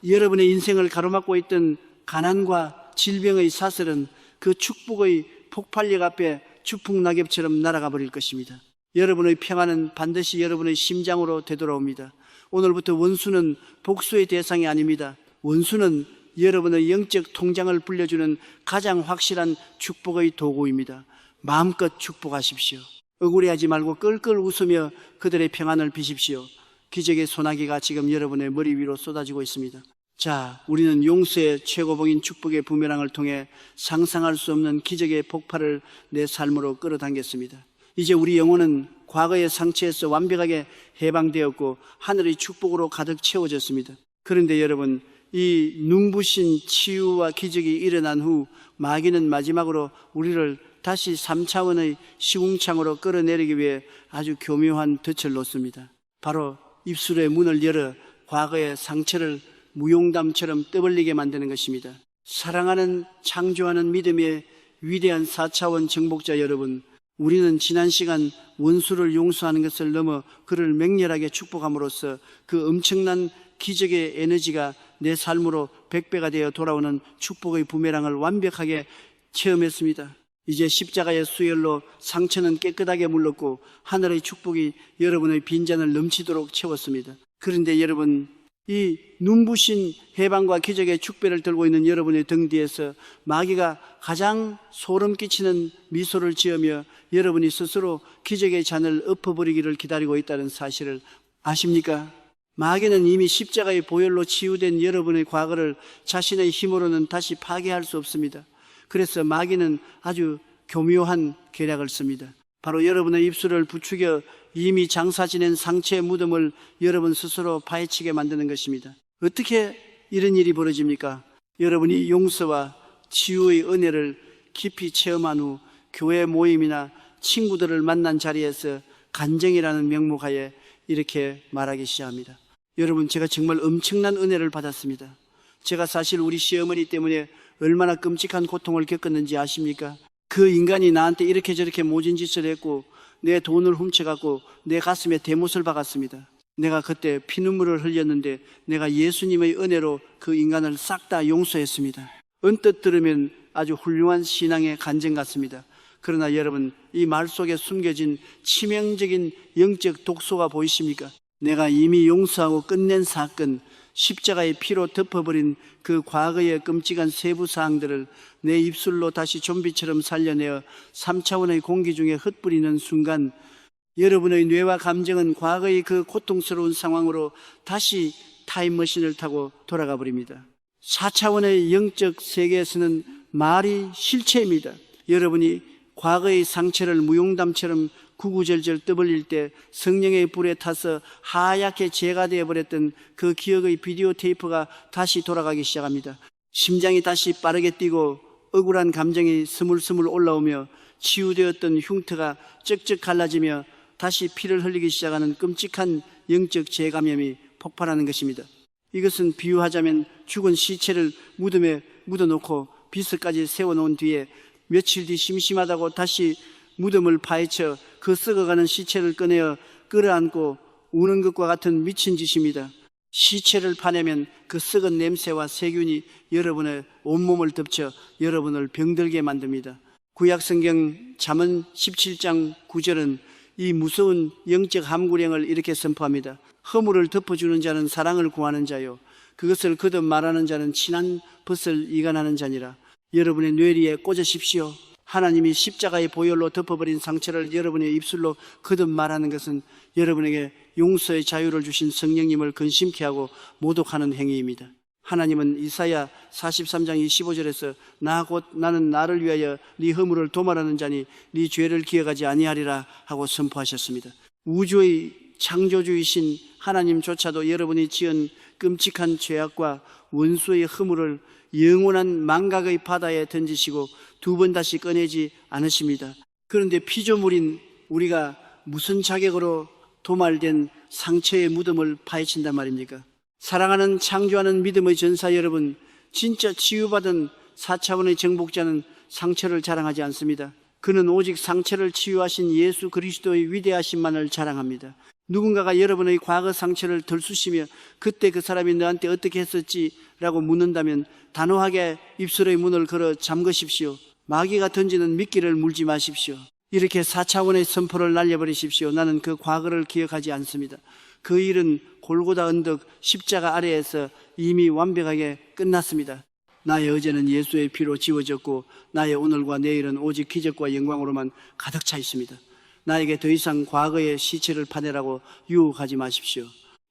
여러분의 인생을 가로막고 있던 가난과 질병의 사슬은 그 축복의 폭발력 앞에 주풍낙엽처럼 날아가 버릴 것입니다. 여러분의 평안은 반드시 여러분의 심장으로 되돌아옵니다. 오늘부터 원수는 복수의 대상이 아닙니다. 원수는 여러분의 영적 통장을 불려주는 가장 확실한 축복의 도구입니다. 마음껏 축복하십시오. 억울해하지 말고 끌끌 웃으며 그들의 평안을 비십시오. 기적의 소나기가 지금 여러분의 머리 위로 쏟아지고 있습니다. 자, 우리는 용서의 최고봉인 축복의 부메랑을 통해 상상할 수 없는 기적의 폭발을 내 삶으로 끌어당겼습니다. 이제 우리 영혼은 과거의 상처에서 완벽하게 해방되었고 하늘의 축복으로 가득 채워졌습니다. 그런데 여러분, 이 눈부신 치유와 기적이 일어난 후 마귀는 마지막으로 우리를 다시 3차원의 시궁창으로 끌어내리기 위해 아주 교묘한 덫을 놓습니다. 바로 입술의 문을 열어 과거의 상처를 무용담처럼 떠벌리게 만드는 것입니다. 사랑하는 창조하는 믿음의 위대한 4차원 정복자 여러분, 우리는 지난 시간 원수를 용서하는 것을 넘어 그를 맹렬하게 축복함으로써 그 엄청난 기적의 에너지가 내 삶으로 100배가 되어 돌아오는 축복의 부메랑을 완벽하게 체험했습니다. 이제 십자가의 수혈로 상처는 깨끗하게 물렀고 하늘의 축복이 여러분의 빈잔을 넘치도록 채웠습니다. 그런데 여러분, 이 눈부신 해방과 기적의 축배를 들고 있는 여러분의 등 뒤에서 마귀가 가장 소름 끼치는 미소를 지으며 여러분이 스스로 기적의 잔을 엎어버리기를 기다리고 있다는 사실을 아십니까? 마귀는 이미 십자가의 보혈로 치유된 여러분의 과거를 자신의 힘으로는 다시 파괴할 수 없습니다. 그래서 마귀는 아주 교묘한 계략을 씁니다. 바로 여러분의 입술을 부추겨 이미 장사 지낸 상처의 무덤을 여러분 스스로 파헤치게 만드는 것입니다. 어떻게 이런 일이 벌어집니까? 여러분이 용서와 치유의 은혜를 깊이 체험한 후 교회 모임이나 친구들을 만난 자리에서 간증이라는 명목하에 이렇게 말하기 시작합니다. 여러분, 제가 정말 엄청난 은혜를 받았습니다. 제가 사실 우리 시어머니 때문에 얼마나 끔찍한 고통을 겪었는지 아십니까? 그 인간이 나한테 이렇게 저렇게 모진 짓을 했고 내 돈을 훔쳐갖고 내 가슴에 대못을 박았습니다. 내가 그때 피눈물을 흘렸는데 내가 예수님의 은혜로 그 인간을 싹 다 용서했습니다. 언뜻 들으면 아주 훌륭한 신앙의 간증 같습니다. 그러나 여러분, 이 말 속에 숨겨진 치명적인 영적 독소가 보이십니까? 내가 이미 용서하고 끝낸 사건, 십자가의 피로 덮어버린 그 과거의 끔찍한 세부 사항들을 내 입술로 다시 좀비처럼 살려내어 3차원의 공기 중에 흩뿌리는 순간 여러분의 뇌와 감정은 과거의 그 고통스러운 상황으로 다시 타임머신을 타고 돌아가 버립니다. 4차원의 영적 세계에서는 말이 실체입니다. 여러분이 과거의 상처를 무용담처럼 구구절절 떠벌릴 때 성령의 불에 타서 하얗게 재가 되어버렸던 그 기억의 비디오 테이프가 다시 돌아가기 시작합니다. 심장이 다시 빠르게 뛰고 억울한 감정이 스물스물 올라오며 치유되었던 흉터가 쩍쩍 갈라지며 다시 피를 흘리기 시작하는 끔찍한 영적 재감염이 폭발하는 것입니다. 이것은 비유하자면 죽은 시체를 무덤에 묻어놓고 비스까지 세워놓은 뒤에 며칠 뒤 심심하다고 다시 무덤을 파헤쳐 그 썩어가는 시체를 꺼내어 끌어안고 우는 것과 같은 미친 짓입니다. 시체를 파내면 그 썩은 냄새와 세균이 여러분의 온몸을 덮쳐 여러분을 병들게 만듭니다. 구약성경 잠언 17장 9절은 이 무서운 영적 함구령을 이렇게 선포합니다. 허물을 덮어주는 자는 사랑을 구하는 자요, 그것을 거듭 말하는 자는 친한 벗을 이간하는 자니라. 여러분의 뇌리에 꽂으십시오. 하나님이 십자가의 보혈로 덮어버린 상처를 여러분의 입술로 거듭 말하는 것은 여러분에게 용서의 자유를 주신 성령님을 근심케 하고 모독하는 행위입니다. 하나님은 이사야 43장 25절에서 나 곧 나는 나를 위하여 네 허물을 도말하는 자니 네 죄를 기억하지 아니하리라 하고 선포하셨습니다. 우주의 창조주이신 하나님조차도 여러분이 지은 끔찍한 죄악과 원수의 허물을 영원한 망각의 바다에 던지시고 두 번 다시 꺼내지 않으십니다. 그런데 피조물인 우리가 무슨 자격으로 도말된 상처의 무덤을 파헤친단 말입니까? 사랑하는 창조하는 믿음의 전사 여러분, 진짜 치유받은 4차원의 정복자는 상처를 자랑하지 않습니다. 그는 오직 상처를 치유하신 예수 그리스도의 위대하심만을 자랑합니다. 누군가가 여러분의 과거 상처를 덜쑤시며 그때 그 사람이 너한테 어떻게 했었지? 라고 묻는다면 단호하게 입술의 문을 걸어 잠그십시오. 마귀가 던지는 미끼를 물지 마십시오. 이렇게 4차원의 선포를 날려버리십시오. 나는 그 과거를 기억하지 않습니다. 그 일은 골고다 언덕 십자가 아래에서 이미 완벽하게 끝났습니다. 나의 어제는 예수의 피로 지워졌고 나의 오늘과 내일은 오직 기적과 영광으로만 가득 차 있습니다. 나에게 더 이상 과거의 시체를 파내라고 유혹하지 마십시오.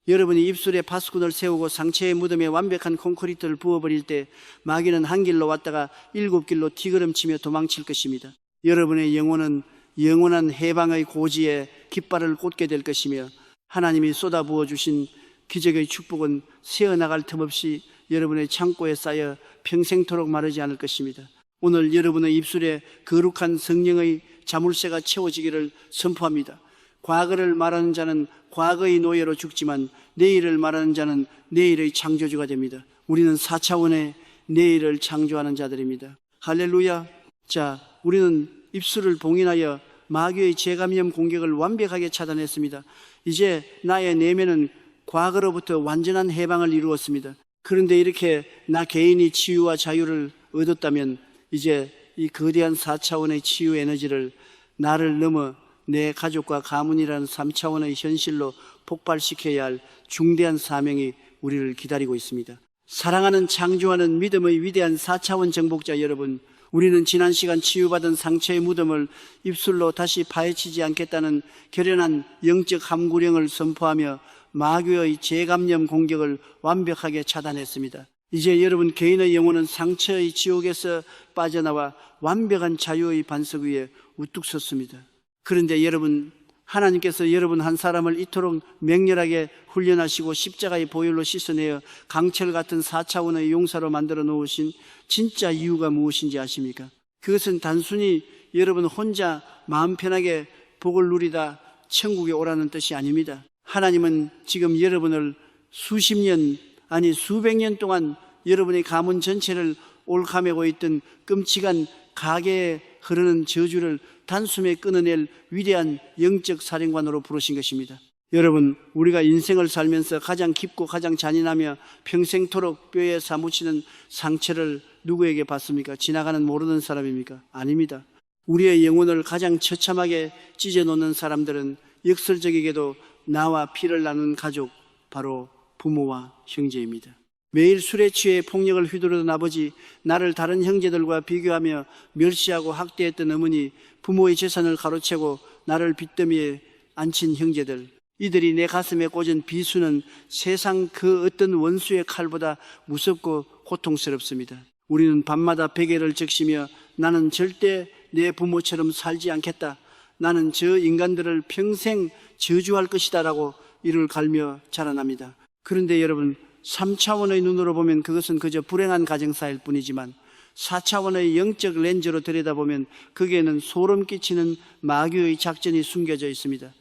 여러분이 입술에 파수꾼을 세우고 상처의 무덤에 완벽한 콘크리트를 부어버릴 때 마귀는 한 길로 왔다가 7길로 티그름치며 도망칠 것입니다. 여러분의 영혼은 영원한 해방의 고지에 깃발을 꽂게 될 것이며 하나님이 쏟아부어 주신 기적의 축복은 새어나갈 틈 없이 여러분의 창고에 쌓여 평생토록 마르지 않을 것입니다. 오늘 여러분의 입술에 거룩한 성령의 자물쇠가 채워지기를 선포합니다. 과거를 말하는 자는 과거의 노예로 죽지만 내일을 말하는 자는 내일의 창조주가 됩니다. 우리는 4차원의 내일을 창조하는 자들입니다. 할렐루야. 자, 우리는 입술을 봉인하여 마귀의 재감염 공격을 완벽하게 차단했습니다. 이제 나의 내면은 과거로부터 완전한 해방을 이루었습니다. 그런데 이렇게 나 개인이 치유와 자유를 얻었다면 이제 이 거대한 4차원의 치유 에너지를 나를 넘어 내 가족과 가문이라는 3차원의 현실로 폭발시켜야 할 중대한 사명이 우리를 기다리고 있습니다. 사랑하는 창조하는 믿음의 위대한 4차원 정복자 여러분, 우리는 지난 시간 치유받은 상처의 무덤을 입술로 다시 파헤치지 않겠다는 결연한 영적 함구령을 선포하며 마귀의 재감염 공격을 완벽하게 차단했습니다. 이제 여러분 개인의 영혼은 상처의 지옥에서 빠져나와 완벽한 자유의 반석 위에 우뚝 섰습니다. 그런데 여러분, 하나님께서 여러분 한 사람을 이토록 맹렬하게 훈련하시고 십자가의 보혈로 씻어내어 강철 같은 4차원의 용사로 만들어 놓으신 진짜 이유가 무엇인지 아십니까? 그것은 단순히 여러분 혼자 마음 편하게 복을 누리다 천국에 오라는 뜻이 아닙니다. 하나님은 지금 여러분을 수십 년, 아니 수백 년 동안 여러분의 가문 전체를 올가매고 있던 끔찍한 가계에 흐르는 저주를 단숨에 끊어낼 위대한 영적 사령관으로 부르신 것입니다. 여러분, 우리가 인생을 살면서 가장 깊고 가장 잔인하며 평생토록 뼈에 사무치는 상처를 누구에게 받습니까? 지나가는 모르는 사람입니까? 아닙니다. 우리의 영혼을 가장 처참하게 찢어놓는 사람들은 역설적이게도 나와 피를 나눈 가족, 바로 부모와 형제입니다. 매일 술에 취해 폭력을 휘두르던 아버지, 나를 다른 형제들과 비교하며 멸시하고 학대했던 어머니, 부모의 재산을 가로채고 나를 빚더미에 앉힌 형제들, 이들이 내 가슴에 꽂은 비수는 세상 그 어떤 원수의 칼보다 무섭고 고통스럽습니다. 우리는 밤마다 베개를 적시며 나는 절대 내 부모처럼 살지 않겠다, 나는 저 인간들을 평생 저주할 것이다 라고 이를 갈며 자라납니다. 그런데 여러분, 3차원의 눈으로 보면 그것은 그저 불행한 가정사일 뿐이지만 4차원의 영적 렌즈로 들여다보면 거기에는 소름 끼치는 마귀의 작전이 숨겨져 있습니다.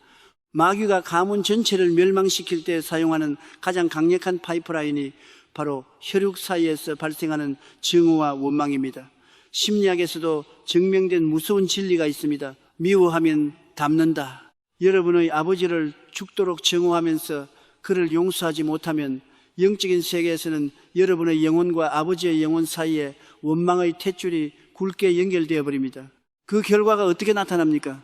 마귀가 가문 전체를 멸망시킬 때 사용하는 가장 강력한 파이프라인이 바로 혈육 사이에서 발생하는 증오와 원망입니다. 심리학에서도 증명된 무서운 진리가 있습니다. 미워하면 닮는다. 여러분의 아버지를 죽도록 증오하면서 그를 용서하지 못하면 영적인 세계에서는 여러분의 영혼과 아버지의 영혼 사이에 원망의 탯줄이 굵게 연결되어 버립니다. 그 결과가 어떻게 나타납니까?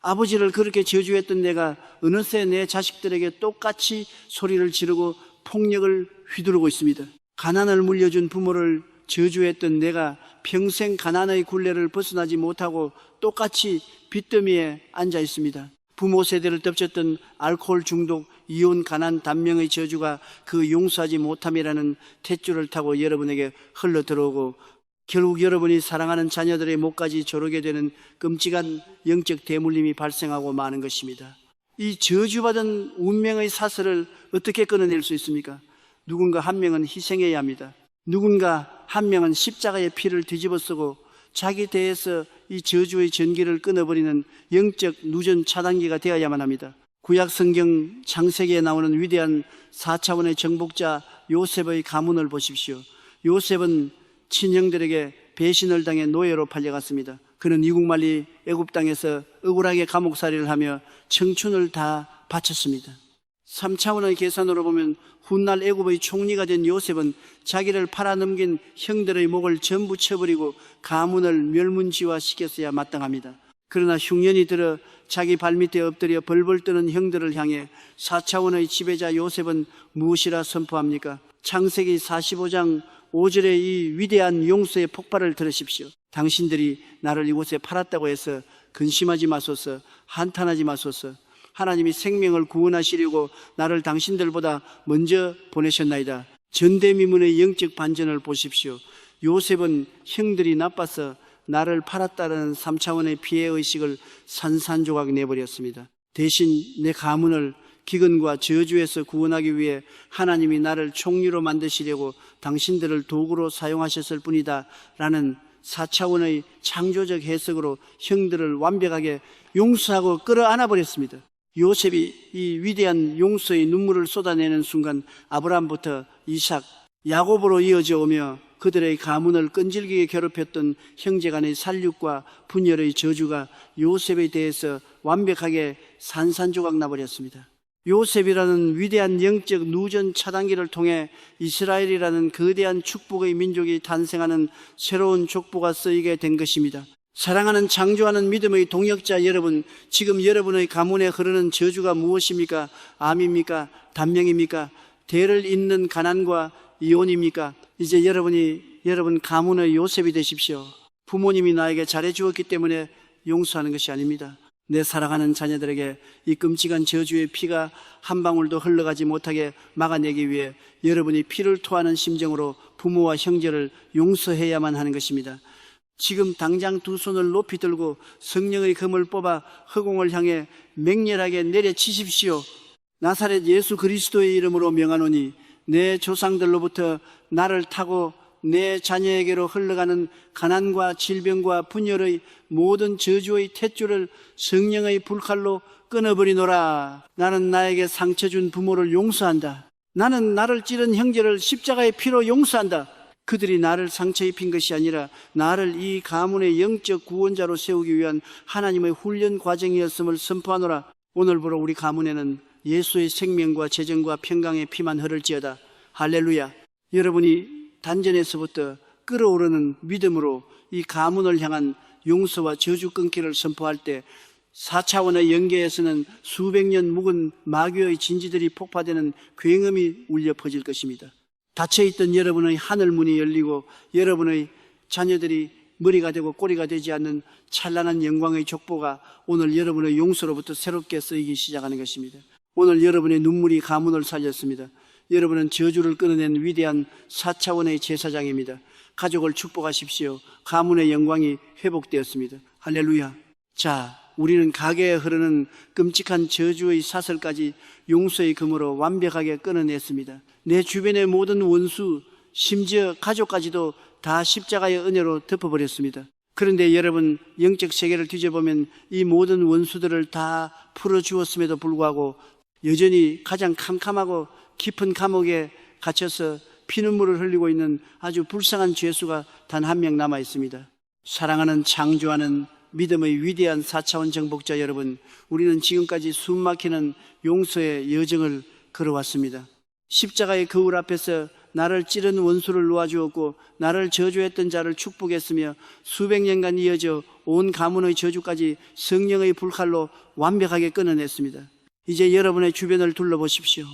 아버지를 그렇게 저주했던 내가 어느새 내 자식들에게 똑같이 소리를 지르고 폭력을 휘두르고 있습니다. 가난을 물려준 부모를 저주했던 내가 평생 가난의 굴레를 벗어나지 못하고 똑같이 빚더미에 앉아 있습니다. 부모 세대를 덮쳤던 알코올 중독, 이혼, 가난, 단명의 저주가 그 용서하지 못함이라는 탯줄을 타고 여러분에게 흘러 들어오고 결국 여러분이 사랑하는 자녀들의 목까지 조르게 되는 끔찍한 영적 대물림이 발생하고 마는 것입니다. 이 저주받은 운명의 사슬을 어떻게 끊어낼 수 있습니까? 누군가 한 명은 희생해야 합니다. 누군가 한 명은 십자가의 피를 뒤집어 쓰고 자기 대에서 이 저주의 전기를 끊어버리는 영적 누전 차단기가 되어야만 합니다. 구약 성경 창세기에 나오는 위대한 4차원의 정복자 요셉의 가문을 보십시오. 요셉은 친형들에게 배신을 당해 노예로 팔려갔습니다. 그는 이국만리 애굽 땅에서 억울하게 감옥살이를 하며 청춘을 다 바쳤습니다. 3차원의 계산으로 보면 훗날 애굽의 총리가 된 요셉은 자기를 팔아넘긴 형들의 목을 전부 쳐버리고 가문을 멸문지화시켰어야 마땅합니다. 그러나 흉년이 들어 자기 발밑에 엎드려 벌벌 떠는 형들을 향해 4차원의 지배자 요셉은 무엇이라 선포합니까? 창세기 45장 5절의 이 위대한 용서의 폭발을 들으십시오. 당신들이 나를 이곳에 팔았다고 해서 근심하지 마소서, 한탄하지 마소서. 하나님이 생명을 구원하시려고 나를 당신들보다 먼저 보내셨나이다. 전대미문의 영적 반전을 보십시오. 요셉은 형들이 나빠서 나를 팔았다는 3차원의 피해의식을 산산조각 내버렸습니다. 대신 내 가문을 기근과 저주에서 구원하기 위해 하나님이 나를 총리로 만드시려고 당신들을 도구로 사용하셨을 뿐이다 라는 4차원의 창조적 해석으로 형들을 완벽하게 용서하고 끌어안아 버렸습니다. 요셉이 이 위대한 용서의 눈물을 쏟아내는 순간 아브라함부터 이삭, 야곱으로 이어져 오며 그들의 가문을 끈질기게 괴롭혔던 형제간의 살육과 분열의 저주가 요셉에 대해서 완벽하게 산산조각 나버렸습니다. 요셉이라는 위대한 영적 누전 차단기를 통해 이스라엘이라는 거대한 축복의 민족이 탄생하는 새로운 족보가 쓰이게 된 것입니다. 사랑하는 창조하는 믿음의 동역자 여러분, 지금 여러분의 가문에 흐르는 저주가 무엇입니까? 암입니까? 단명입니까? 대를 잇는 가난과 이혼입니까? 이제 여러분 가문의 요셉이 되십시오. 부모님이 나에게 잘해주었기 때문에 용서하는 것이 아닙니다. 내 사랑하는 자녀들에게 이 끔찍한 저주의 피가 한 방울도 흘러가지 못하게 막아내기 위해 여러분이 피를 토하는 심정으로 부모와 형제를 용서해야만 하는 것입니다. 지금 당장 두 손을 높이 들고 성령의 검을 뽑아 허공을 향해 맹렬하게 내려치십시오. 나사렛 예수 그리스도의 이름으로 명하노니 내 조상들로부터 나를 타고 내 자녀에게로 흘러가는 가난과 질병과 분열의 모든 저주의 탯줄을 성령의 불칼로 끊어버리노라. 나는 나에게 상처 준 부모를 용서한다. 나는 나를 찌른 형제를 십자가의 피로 용서한다. 그들이 나를 상처 입힌 것이 아니라 나를 이 가문의 영적 구원자로 세우기 위한 하나님의 훈련 과정이었음을 선포하노라. 오늘부로 우리 가문에는 예수의 생명과 재정과 평강의 피만 흐를지어다. 할렐루야. 여러분이 단전에서부터 끓어오르는 믿음으로 이 가문을 향한 용서와 저주 끊기를 선포할 때 4차원의 영계에서는 수백 년 묵은 마귀의 진지들이 폭파되는 굉음이 울려 퍼질 것입니다. 닫혀있던 여러분의 하늘 문이 열리고 여러분의 자녀들이 머리가 되고 꼬리가 되지 않는 찬란한 영광의 족보가 오늘 여러분의 용서로부터 새롭게 쓰이기 시작하는 것입니다. 오늘 여러분의 눈물이 가문을 살렸습니다. 여러분은 저주를 끊어낸 위대한 4차원의 제사장입니다. 가족을 축복하십시오. 가문의 영광이 회복되었습니다. 할렐루야. 자, 우리는 가게에 흐르는 끔찍한 저주의 사슬까지 용서의 금으로 완벽하게 끊어냈습니다. 내 주변의 모든 원수, 심지어 가족까지도 다 십자가의 은혜로 덮어버렸습니다. 그런데 여러분, 영적 세계를 뒤져보면 이 모든 원수들을 다 풀어주었음에도 불구하고 여전히 가장 캄캄하고 깊은 감옥에 갇혀서 피눈물을 흘리고 있는 아주 불쌍한 죄수가 단 한 명 남아 있습니다. 사랑하는 창조하는 믿음의 위대한 4차원 정복자 여러분, 우리는 지금까지 숨막히는 용서의 여정을 걸어왔습니다. 십자가의 거울 앞에서 나를 찌른 원수를 놓아주었고 나를 저주했던 자를 축복했으며 수백 년간 이어져 온 가문의 저주까지 성령의 불칼로 완벽하게 끊어냈습니다. 이제 여러분의 주변을 둘러보십시오.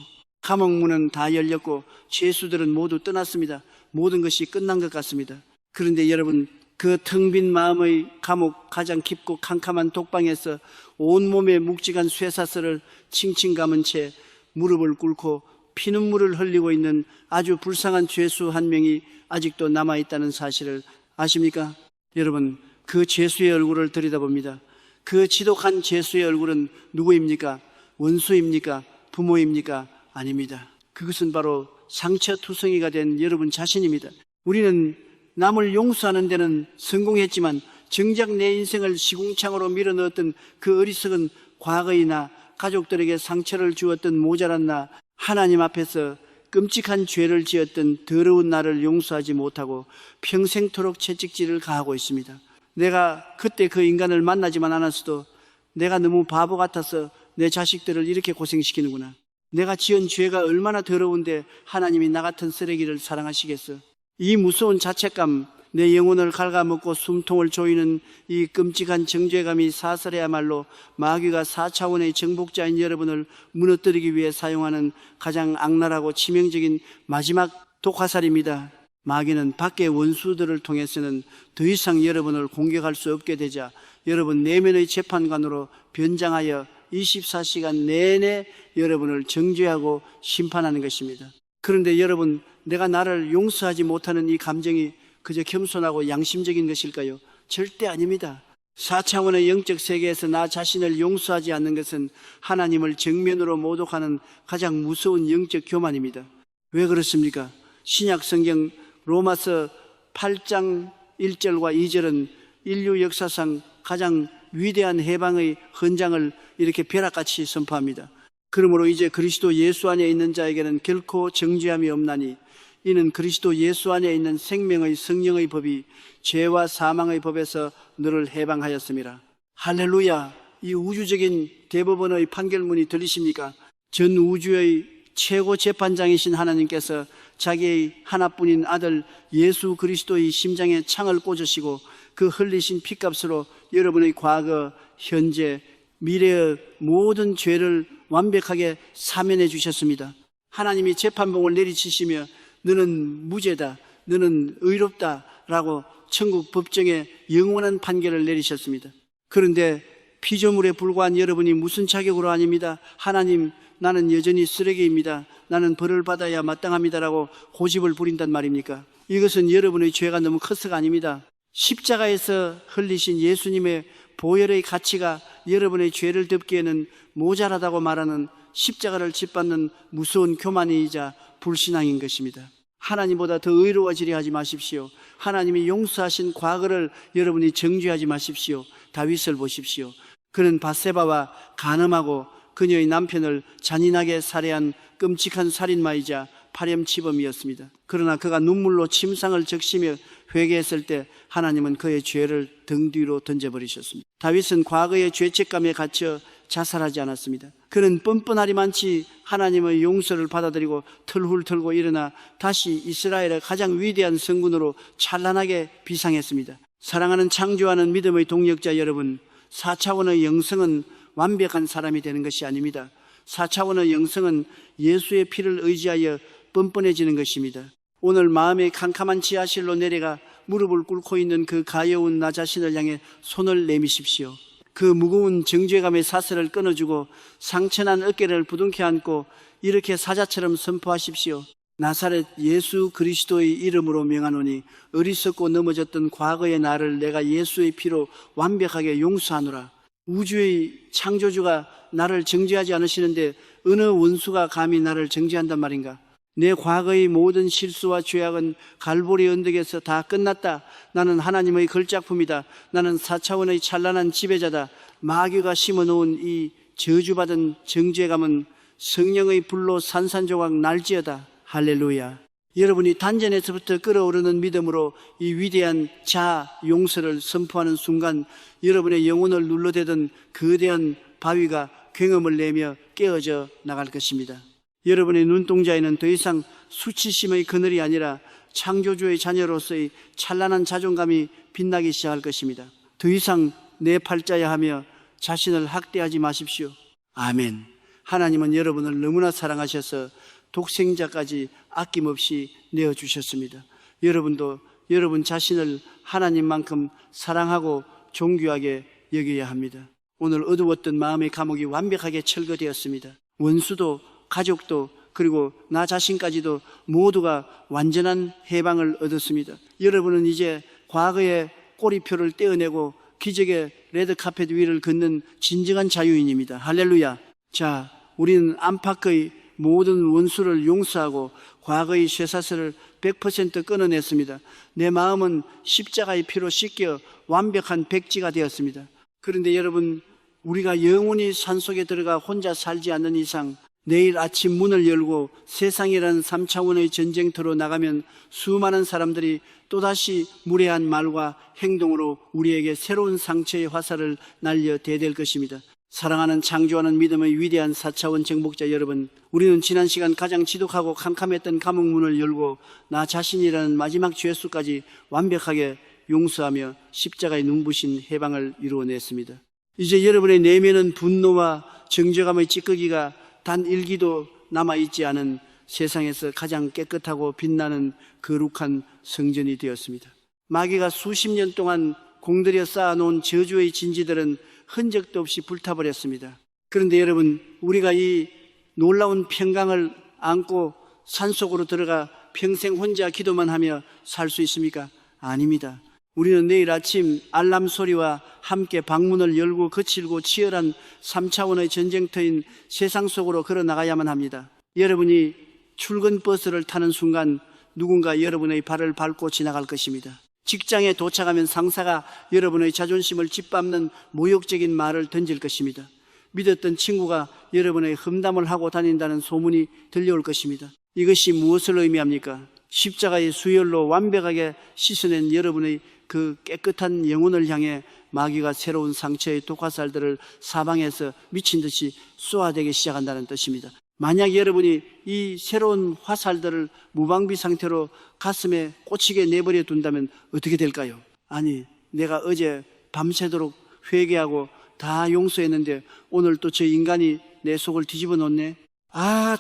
감옥문은 다 열렸고 죄수들은 모두 떠났습니다. 모든 것이 끝난 것 같습니다. 그런데 여러분, 그 텅 빈 마음의 감옥 가장 깊고 캄캄한 독방에서 온몸에 묵직한 쇠사슬을 칭칭 감은 채 무릎을 꿇고 피눈물을 흘리고 있는 아주 불쌍한 죄수 한 명이 아직도 남아있다는 사실을 아십니까? 여러분, 그 죄수의 얼굴을 들여다봅니다. 그 지독한 죄수의 얼굴은 누구입니까? 원수입니까? 부모입니까? 아닙니다. 그것은 바로 상처투성이가 된 여러분 자신입니다. 우리는 남을 용서하는 데는 성공했지만 정작 내 인생을 시궁창으로 밀어넣었던 그 어리석은 과거의 나, 가족들에게 상처를 주었던 모자란 나, 하나님 앞에서 끔찍한 죄를 지었던 더러운 나를 용서하지 못하고 평생토록 채찍질을 가하고 있습니다. 내가 그때 그 인간을 만나지만 않았어도 내가 너무 바보 같아서 내 자식들을 이렇게 고생시키는구나. 내가 지은 죄가 얼마나 더러운데 하나님이 나 같은 쓰레기를 사랑하시겠어. 이 무서운 자책감, 내 영혼을 갉아먹고 숨통을 조이는 이 끔찍한 정죄감이 사설해야말로 마귀가 4차원의 정복자인 여러분을 무너뜨리기 위해 사용하는 가장 악랄하고 치명적인 마지막 독화살입니다. 마귀는 밖의 원수들을 통해서는 더 이상 여러분을 공격할 수 없게 되자 여러분 내면의 재판관으로 변장하여 24시간 내내 여러분을 정죄하고 심판하는 것입니다. 그런데 여러분, 내가 나를 용서하지 못하는 이 감정이 그저 겸손하고 양심적인 것일까요? 절대 아닙니다. 4차원의 영적 세계에서 나 자신을 용서하지 않는 것은 하나님을 정면으로 모독하는 가장 무서운 영적 교만입니다. 왜 그렇습니까? 신약 성경 로마서 8장 1절과 2절은 인류 역사상 가장 위대한 해방의 헌장을 이렇게 벼락같이 선포합니다. 그러므로 이제 그리스도 예수 안에 있는 자에게는 결코 정죄함이 없나니 이는 그리스도 예수 안에 있는 생명의 성령의 법이 죄와 사망의 법에서 너를 해방하였습니다. 할렐루야. 이 우주적인 대법원의 판결문이 들리십니까? 전 우주의 최고 재판장이신 하나님께서 자기의 하나뿐인 아들 예수 그리스도의 심장에 창을 꽂으시고 그 흘리신 피값으로 여러분의 과거, 현재, 미래의 모든 죄를 완벽하게 사면해 주셨습니다. 하나님이 재판봉을 내리치시며 너는 무죄다, 너는 의롭다 라고 천국 법정에 영원한 판결을 내리셨습니다. 그런데 피조물에 불과한 여러분이 무슨 자격으로 아닙니다. 하나님, 나는 여전히 쓰레기입니다. 나는 벌을 받아야 마땅합니다라고 고집을 부린단 말입니까? 이것은 여러분의 죄가 너무 커서가 아닙니다. 십자가에서 흘리신 예수님의 보혈의 가치가 여러분의 죄를 덮기에는 모자라다고 말하는 십자가를 짓밟는 무서운 교만이자 불신앙인 것입니다. 하나님보다 더 의로워지려 하지 마십시오. 하나님이 용서하신 과거를 여러분이 정죄하지 마십시오. 다윗을 보십시오. 그는 밧세바와 간음하고 그녀의 남편을 잔인하게 살해한 끔찍한 살인마이자 파렴치범이었습니다. 그러나 그가 눈물로 침상을 적시며 회개했을 때 하나님은 그의 죄를 등 뒤로 던져버리셨습니다. 다윗은 과거의 죄책감에 갇혀 자살하지 않았습니다. 그는 뻔뻔하리만치 하나님의 용서를 받아들이고 털훌 털고 일어나 다시 이스라엘의 가장 위대한 성군으로 찬란하게 비상했습니다. 사랑하는 창조하는 믿음의 동력자 여러분, 4차원의 영성은 완벽한 사람이 되는 것이 아닙니다. 4차원의 영성은 예수의 피를 의지하여 뻔뻔해지는 것입니다. 오늘 마음의 캄캄한 지하실로 내려가 무릎을 꿇고 있는 그 가여운 나 자신을 향해 손을 내미십시오. 그 무거운 정죄감의 사슬을 끊어주고 상처난 어깨를 부둥켜 안고 이렇게 사자처럼 선포하십시오. 나사렛 예수 그리스도의 이름으로 명하노니 어리석고 넘어졌던 과거의 나를 내가 예수의 피로 완벽하게 용서하노라. 우주의 창조주가 나를 정죄하지 않으시는데 어느 원수가 감히 나를 정죄한단 말인가? 내 과거의 모든 실수와 죄악은 갈보리 언덕에서 다 끝났다. 나는 하나님의 걸작품이다. 나는 4차원의 찬란한 지배자다. 마귀가 심어놓은 이 저주받은 정죄감은 성령의 불로 산산조각 날지어다. 할렐루야. 여러분이 단전에서부터 끓어오르는 믿음으로 이 위대한 자아 용서를 선포하는 순간 여러분의 영혼을 눌러대던 거대한 바위가 굉음을 내며 깨어져 나갈 것입니다. 여러분의 눈동자에는 더 이상 수치심의 그늘이 아니라 창조주의 자녀로서의 찬란한 자존감이 빛나기 시작할 것입니다. 더 이상 내 팔자야 하며 자신을 학대하지 마십시오. 아멘. 하나님은 여러분을 너무나 사랑하셔서 독생자까지 아낌없이 내어주셨습니다. 여러분도 여러분 자신을 하나님만큼 사랑하고 존귀하게 여겨야 합니다. 오늘 어두웠던 마음의 감옥이 완벽하게 철거되었습니다. 원수도 가족도 그리고 나 자신까지도 모두가 완전한 해방을 얻었습니다. 여러분은 이제 과거의 꼬리표를 떼어내고 기적의 레드카펫 위를 걷는 진정한 자유인입니다. 할렐루야. 자, 우리는 안팎의 모든 원수를 용서하고 과거의 쇠사슬을 100% 끊어냈습니다. 내 마음은 십자가의 피로 씻겨 완벽한 백지가 되었습니다. 그런데 여러분, 우리가 영원히 산속에 들어가 혼자 살지 않는 이상 내일 아침 문을 열고 세상이라는 3차원의 전쟁터로 나가면 수많은 사람들이 또다시 무례한 말과 행동으로 우리에게 새로운 상처의 화살을 날려 대될 것입니다. 사랑하는 창조하는 믿음의 위대한 4차원 정복자 여러분, 우리는 지난 시간 가장 지독하고 캄캄했던 감옥문을 열고 나 자신이라는 마지막 죄수까지 완벽하게 용서하며 십자가의 눈부신 해방을 이루어냈습니다. 이제 여러분의 내면은 분노와 정죄감의 찌꺼기가 단 일기도 남아있지 않은 세상에서 가장 깨끗하고 빛나는 거룩한 성전이 되었습니다. 마귀가 수십 년 동안 공들여 쌓아놓은 저주의 진지들은 흔적도 없이 불타버렸습니다. 그런데 여러분, 우리가 이 놀라운 평강을 안고 산속으로 들어가 평생 혼자 기도만 하며 살 수 있습니까? 아닙니다. 우리는 내일 아침 알람 소리와 함께 방문을 열고 거칠고 치열한 3차원의 전쟁터인 세상 속으로 걸어 나가야만 합니다. 여러분이 출근 버스를 타는 순간 누군가 여러분의 발을 밟고 지나갈 것입니다. 직장에 도착하면 상사가 여러분의 자존심을 짓밟는 모욕적인 말을 던질 것입니다. 믿었던 친구가 여러분의 험담을 하고 다닌다는 소문이 들려올 것입니다. 이것이 무엇을 의미합니까? 십자가의 수혈로 완벽하게 씻어낸 여러분의 그 깨끗한 영혼을 향해 마귀가 새로운 상처의 독화살들을 사방에서 미친 듯이 쏘아대기 시작한다는 뜻입니다. 만약 여러분이 이 새로운 화살들을 무방비 상태로 가슴에 꽂히게 내버려 둔다면 어떻게 될까요? 아니, 내가 어제 밤새도록 회개하고 다 용서했는데 오늘 또 저 인간이 내 속을 뒤집어 놓네.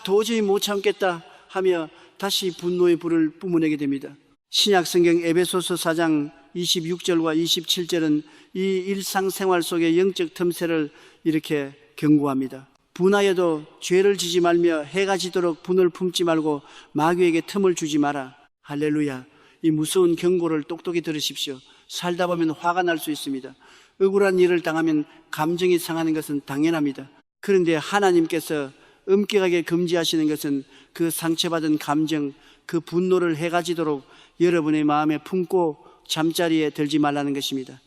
도저히 못 참겠다 하며 다시 분노의 불을 뿜어내게 됩니다. 신약 성경 에베소서 4장 26절과 27절은 이 일상생활 속의 영적 틈새를 이렇게 경고합니다. 분하여도 죄를 지지 말며 해가 지도록 분을 품지 말고 마귀에게 틈을 주지 마라. 할렐루야. 이 무서운 경고를 똑똑히 들으십시오. 살다 보면 화가 날 수 있습니다. 억울한 일을 당하면 감정이 상하는 것은 당연합니다. 그런데 하나님께서 엄격하게 금지하시는 것은 그 상처받은 감정, 그 분노를 해가 지도록 여러분의 마음에 품고 잠자리에 들지 말라는 것입니다.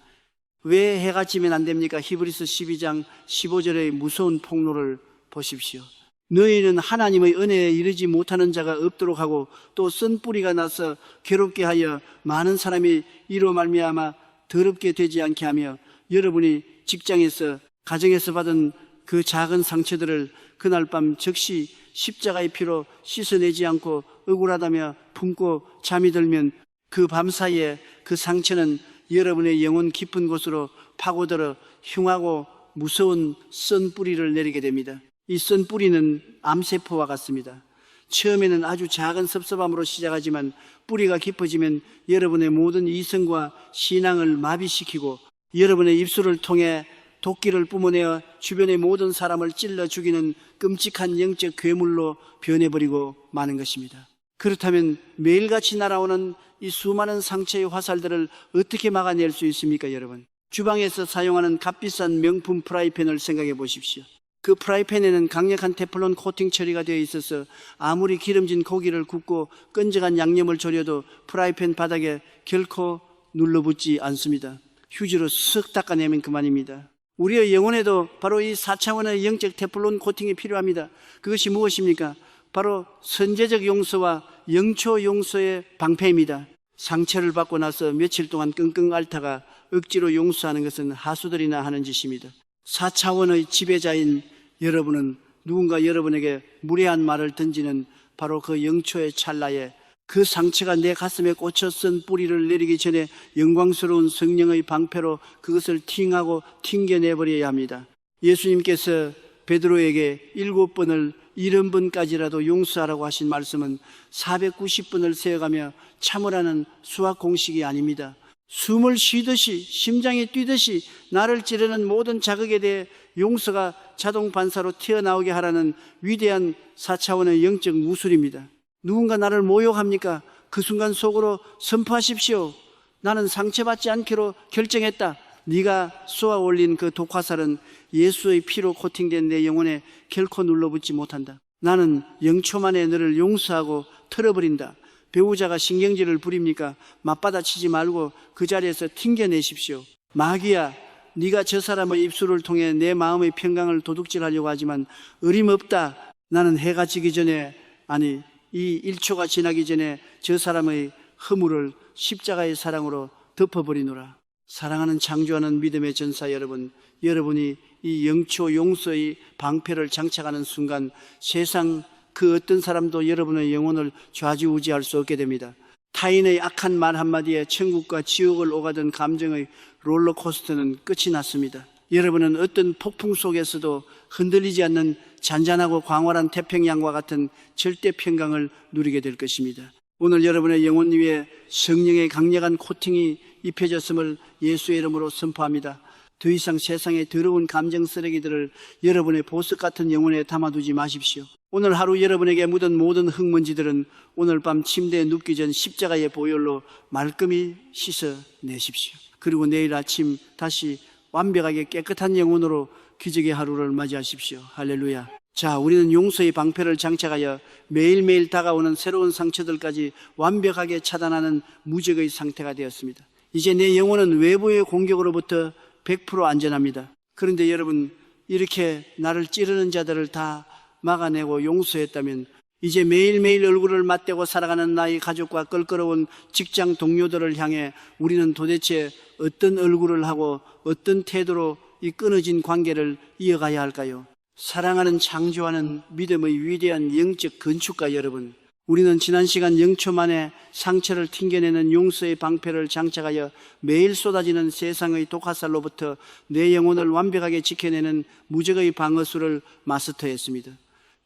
왜 해가 지면 안 됩니까? 히브리서 12장 15절의 무서운 폭로를 보십시오. 너희는 하나님의 은혜에 이르지 못하는 자가 없도록 하고 또 쓴 뿌리가 나서 괴롭게 하여 많은 사람이 이로 말미암아 더럽게 되지 않게 하며 여러분이 직장에서 가정에서 받은 그 작은 상처들을 그날 밤 즉시 십자가의 피로 씻어내지 않고 억울하다며 품고 잠이 들면 그 밤 사이에 그 상처는 여러분의 영혼 깊은 곳으로 파고들어 흉하고 무서운 쓴 뿌리를 내리게 됩니다. 이 쓴 뿌리는 암세포와 같습니다. 처음에는 아주 작은 섭섭함으로 시작하지만 뿌리가 깊어지면 여러분의 모든 이성과 신앙을 마비시키고 여러분의 입술을 통해 도끼를 뿜어내어 주변의 모든 사람을 찔러 죽이는 끔찍한 영적 괴물로 변해버리고 마는 것입니다. 그렇다면 매일같이 날아오는 이 수많은 상처의 화살들을 어떻게 막아낼 수 있습니까, 여러분? 주방에서 사용하는 값비싼 명품 프라이팬을 생각해 보십시오. 그 프라이팬에는 강력한 테플론 코팅 처리가 되어 있어서 아무리 기름진 고기를 굽고 끈적한 양념을 졸여도 프라이팬 바닥에 결코 눌러붙지 않습니다. 휴지로 쓱 닦아내면 그만입니다. 우리의 영혼에도 바로 이 4차원의 영적 테플론 코팅이 필요합니다. 그것이 무엇입니까? 바로 선제적 용서와 영초 용서의 방패입니다. 상처를 받고 나서 며칠 동안 끙끙 앓다가 억지로 용서하는 것은 하수들이나 하는 짓입니다. 4차원의 지배자인 여러분은 누군가 여러분에게 무례한 말을 던지는 바로 그 영초의 찰나에 그 상처가 내 가슴에 꽂혀 쓴 뿌리를 내리기 전에 영광스러운 성령의 방패로 그것을 팅하고 튕겨내버려야 합니다. 예수님께서 베드로에게 7번을 70번까지라도 용서하라고 하신 말씀은 490번을 세어가며 참으라는 수학 공식이 아닙니다. 숨을 쉬듯이 심장이 뛰듯이 나를 찌르는 모든 자극에 대해 용서가 자동 반사로 튀어나오게 하라는 위대한 4차원의 영적 무술입니다. 누군가 나를 모욕합니까? 그 순간 속으로 선포하십시오. 나는 상처받지 않기로 결정했다. 네가 쏘아 올린 그 독화살은 예수의 피로 코팅된 내 영혼에 결코 눌러붙지 못한다. 나는 영초만에 너를 용서하고 털어버린다. 배우자가 신경질을 부립니까? 맞받아치지 말고 그 자리에서 튕겨내십시오. 마귀야, 네가 저 사람의 입술을 통해 내 마음의 평강을 도둑질하려고 하지만 어림없다. 나는 해가 지기 전에, 아니 이 1초가 지나기 전에 저 사람의 허물을 십자가의 사랑으로 덮어버리노라. 사랑하는 창조하는 믿음의 전사 여러분, 여러분이 이 영초 용서의 방패를 장착하는 순간 세상 그 어떤 사람도 여러분의 영혼을 좌지우지할 수 없게 됩니다. 타인의 악한 말 한마디에 천국과 지옥을 오가던 감정의 롤러코스터는 끝이 났습니다. 여러분은 어떤 폭풍 속에서도 흔들리지 않는 잔잔하고 광활한 태평양과 같은 절대 평강을 누리게 될 것입니다. 오늘 여러분의 영혼 위에 성령의 강력한 코팅이 입혀졌음을 예수의 이름으로 선포합니다. 더 이상 세상의 더러운 감정 쓰레기들을 여러분의 보석 같은 영혼에 담아두지 마십시오. 오늘 하루 여러분에게 묻은 모든 흙먼지들은 오늘 밤 침대에 눕기 전 십자가의 보혈로 말끔히 씻어내십시오. 그리고 내일 아침 다시 완벽하게 깨끗한 영혼으로 기적의 하루를 맞이하십시오. 할렐루야. 자, 우리는 용서의 방패를 장착하여 매일매일 다가오는 새로운 상처들까지 완벽하게 차단하는 무적의 상태가 되었습니다. 이제 내 영혼은 외부의 공격으로부터 100% 안전합니다. 그런데 여러분, 이렇게 나를 찌르는 자들을 다 막아내고 용서했다면 이제 매일매일 얼굴을 맞대고 살아가는 나의 가족과 껄끄러운 직장 동료들을 향해 우리는 도대체 어떤 얼굴을 하고 어떤 태도로 이 끊어진 관계를 이어가야 할까요? 사랑하는 창조하는 믿음의 위대한 영적 건축가 여러분, 우리는 지난 시간 영초 만에 상처를 튕겨내는 용서의 방패를 장착하여 매일 쏟아지는 세상의 독화살로부터 내 영혼을 완벽하게 지켜내는 무적의 방어수를 마스터했습니다.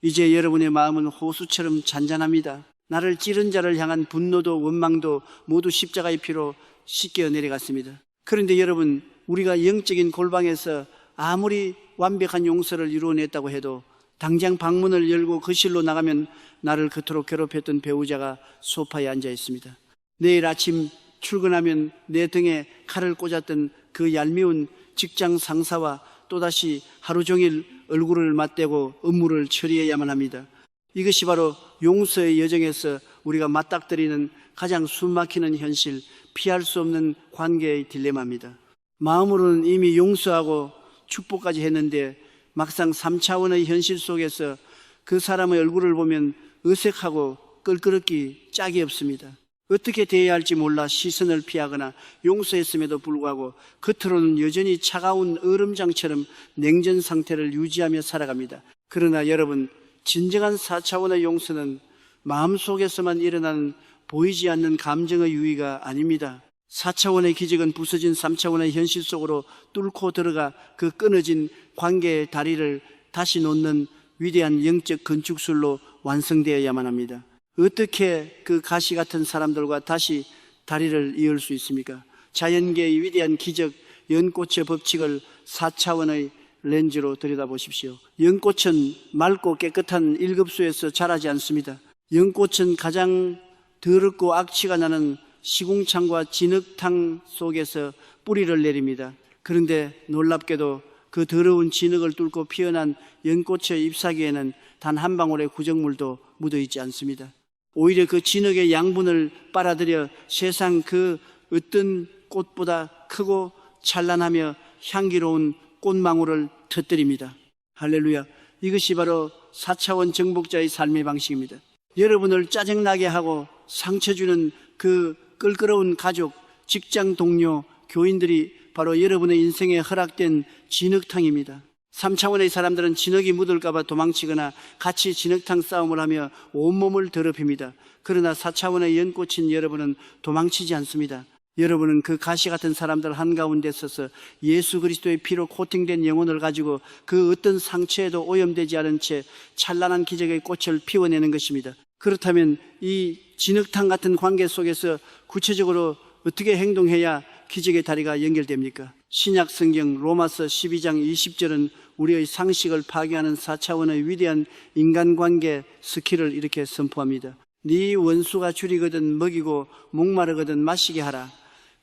이제 여러분의 마음은 호수처럼 잔잔합니다. 나를 찌른 자를 향한 분노도 원망도 모두 십자가의 피로 씻겨 내려갔습니다. 그런데 여러분, 우리가 영적인 골방에서 아무리 완벽한 용서를 이루어냈다고 해도 당장 방문을 열고 거실로 나가면 나를 그토록 괴롭혔던 배우자가 소파에 앉아 있습니다. 내일 아침 출근하면 내 등에 칼을 꽂았던 그 얄미운 직장 상사와 또다시 하루 종일 얼굴을 맞대고 업무를 처리해야만 합니다. 이것이 바로 용서의 여정에서 우리가 맞닥뜨리는 가장 숨막히는 현실, 피할 수 없는 관계의 딜레마입니다. 마음으로는 이미 용서하고 축복까지 했는데 막상 3차원의 현실 속에서 그 사람의 얼굴을 보면 어색하고 껄끄럽기 짝이 없습니다. 어떻게 대해야 할지 몰라 시선을 피하거나 용서했음에도 불구하고 겉으로는 여전히 차가운 얼음장처럼 냉전 상태를 유지하며 살아갑니다. 그러나 여러분, 진정한 4차원의 용서는 마음속에서만 일어나는 보이지 않는 감정의 유의가 아닙니다. 4차원의 기적은 부서진 3차원의 현실 속으로 뚫고 들어가 그 끊어진 관계의 다리를 다시 놓는 위대한 영적 건축술로 완성되어야만 합니다. 어떻게 그 가시 같은 사람들과 다시 다리를 이을 수 있습니까? 자연계의 위대한 기적, 연꽃의 법칙을 4차원의 렌즈로 들여다보십시오. 연꽃은 맑고 깨끗한 일급수에서 자라지 않습니다. 연꽃은 가장 더럽고 악취가 나는 시궁창과 진흙탕 속에서 뿌리를 내립니다. 그런데 놀랍게도 그 더러운 진흙을 뚫고 피어난 연꽃의 잎사귀에는 단 한 방울의 구정물도 묻어있지 않습니다. 오히려 그 진흙의 양분을 빨아들여 세상 그 어떤 꽃보다 크고 찬란하며 향기로운 꽃망울을 터뜨립니다. 할렐루야. 이것이 바로 4차원 정복자의 삶의 방식입니다. 여러분을 짜증나게 하고 상처 주는 그 껄끄러운 가족, 직장 동료, 교인들이 바로 여러분의 인생에 허락된 진흙탕입니다. 3차원의 사람들은 진흙이 묻을까봐 도망치거나 같이 진흙탕 싸움을 하며 온몸을 더럽힙니다. 그러나 4차원의 연꽃인 여러분은 도망치지 않습니다. 여러분은 그 가시 같은 사람들 한가운데 서서 예수 그리스도의 피로 코팅된 영혼을 가지고 그 어떤 상처에도 오염되지 않은 채 찬란한 기적의 꽃을 피워내는 것입니다. 그렇다면 이 진흙탕 같은 관계 속에서 구체적으로 어떻게 행동해야 기적의 다리가 연결됩니까? 신약 성경 로마서 12장 20절은 우리의 상식을 파괴하는 4차원의 위대한 인간관계 스킬을 이렇게 선포합니다. 네 원수가 줄이거든 먹이고 목마르거든 마시게 하라.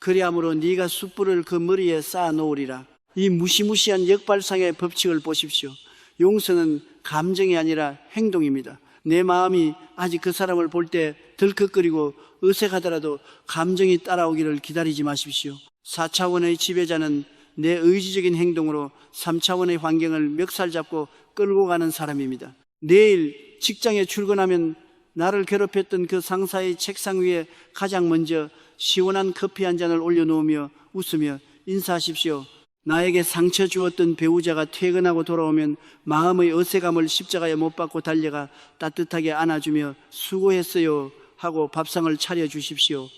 그리함으로 네가 숯불을 그 머리에 쌓아 놓으리라. 이 무시무시한 역발상의 법칙을 보십시오. 용서는 감정이 아니라 행동입니다. 내 마음이 아직 그 사람을 볼 때 덜컥거리고 어색하더라도 감정이 따라오기를 기다리지 마십시오. 4차원의 지배자는 내 의지적인 행동으로 3차원의 환경을 멱살 잡고 끌고 가는 사람입니다. 내일 직장에 출근하면 나를 괴롭혔던 그 상사의 책상 위에 가장 먼저 시원한 커피 한 잔을 올려놓으며 웃으며 인사하십시오. 나에게 상처 주었던 배우자가 퇴근하고 돌아오면 마음의 어색함을 십자가에 못 박고 달려가 따뜻하게 안아주며 수고했어요 하고 밥상을 차려주십시오.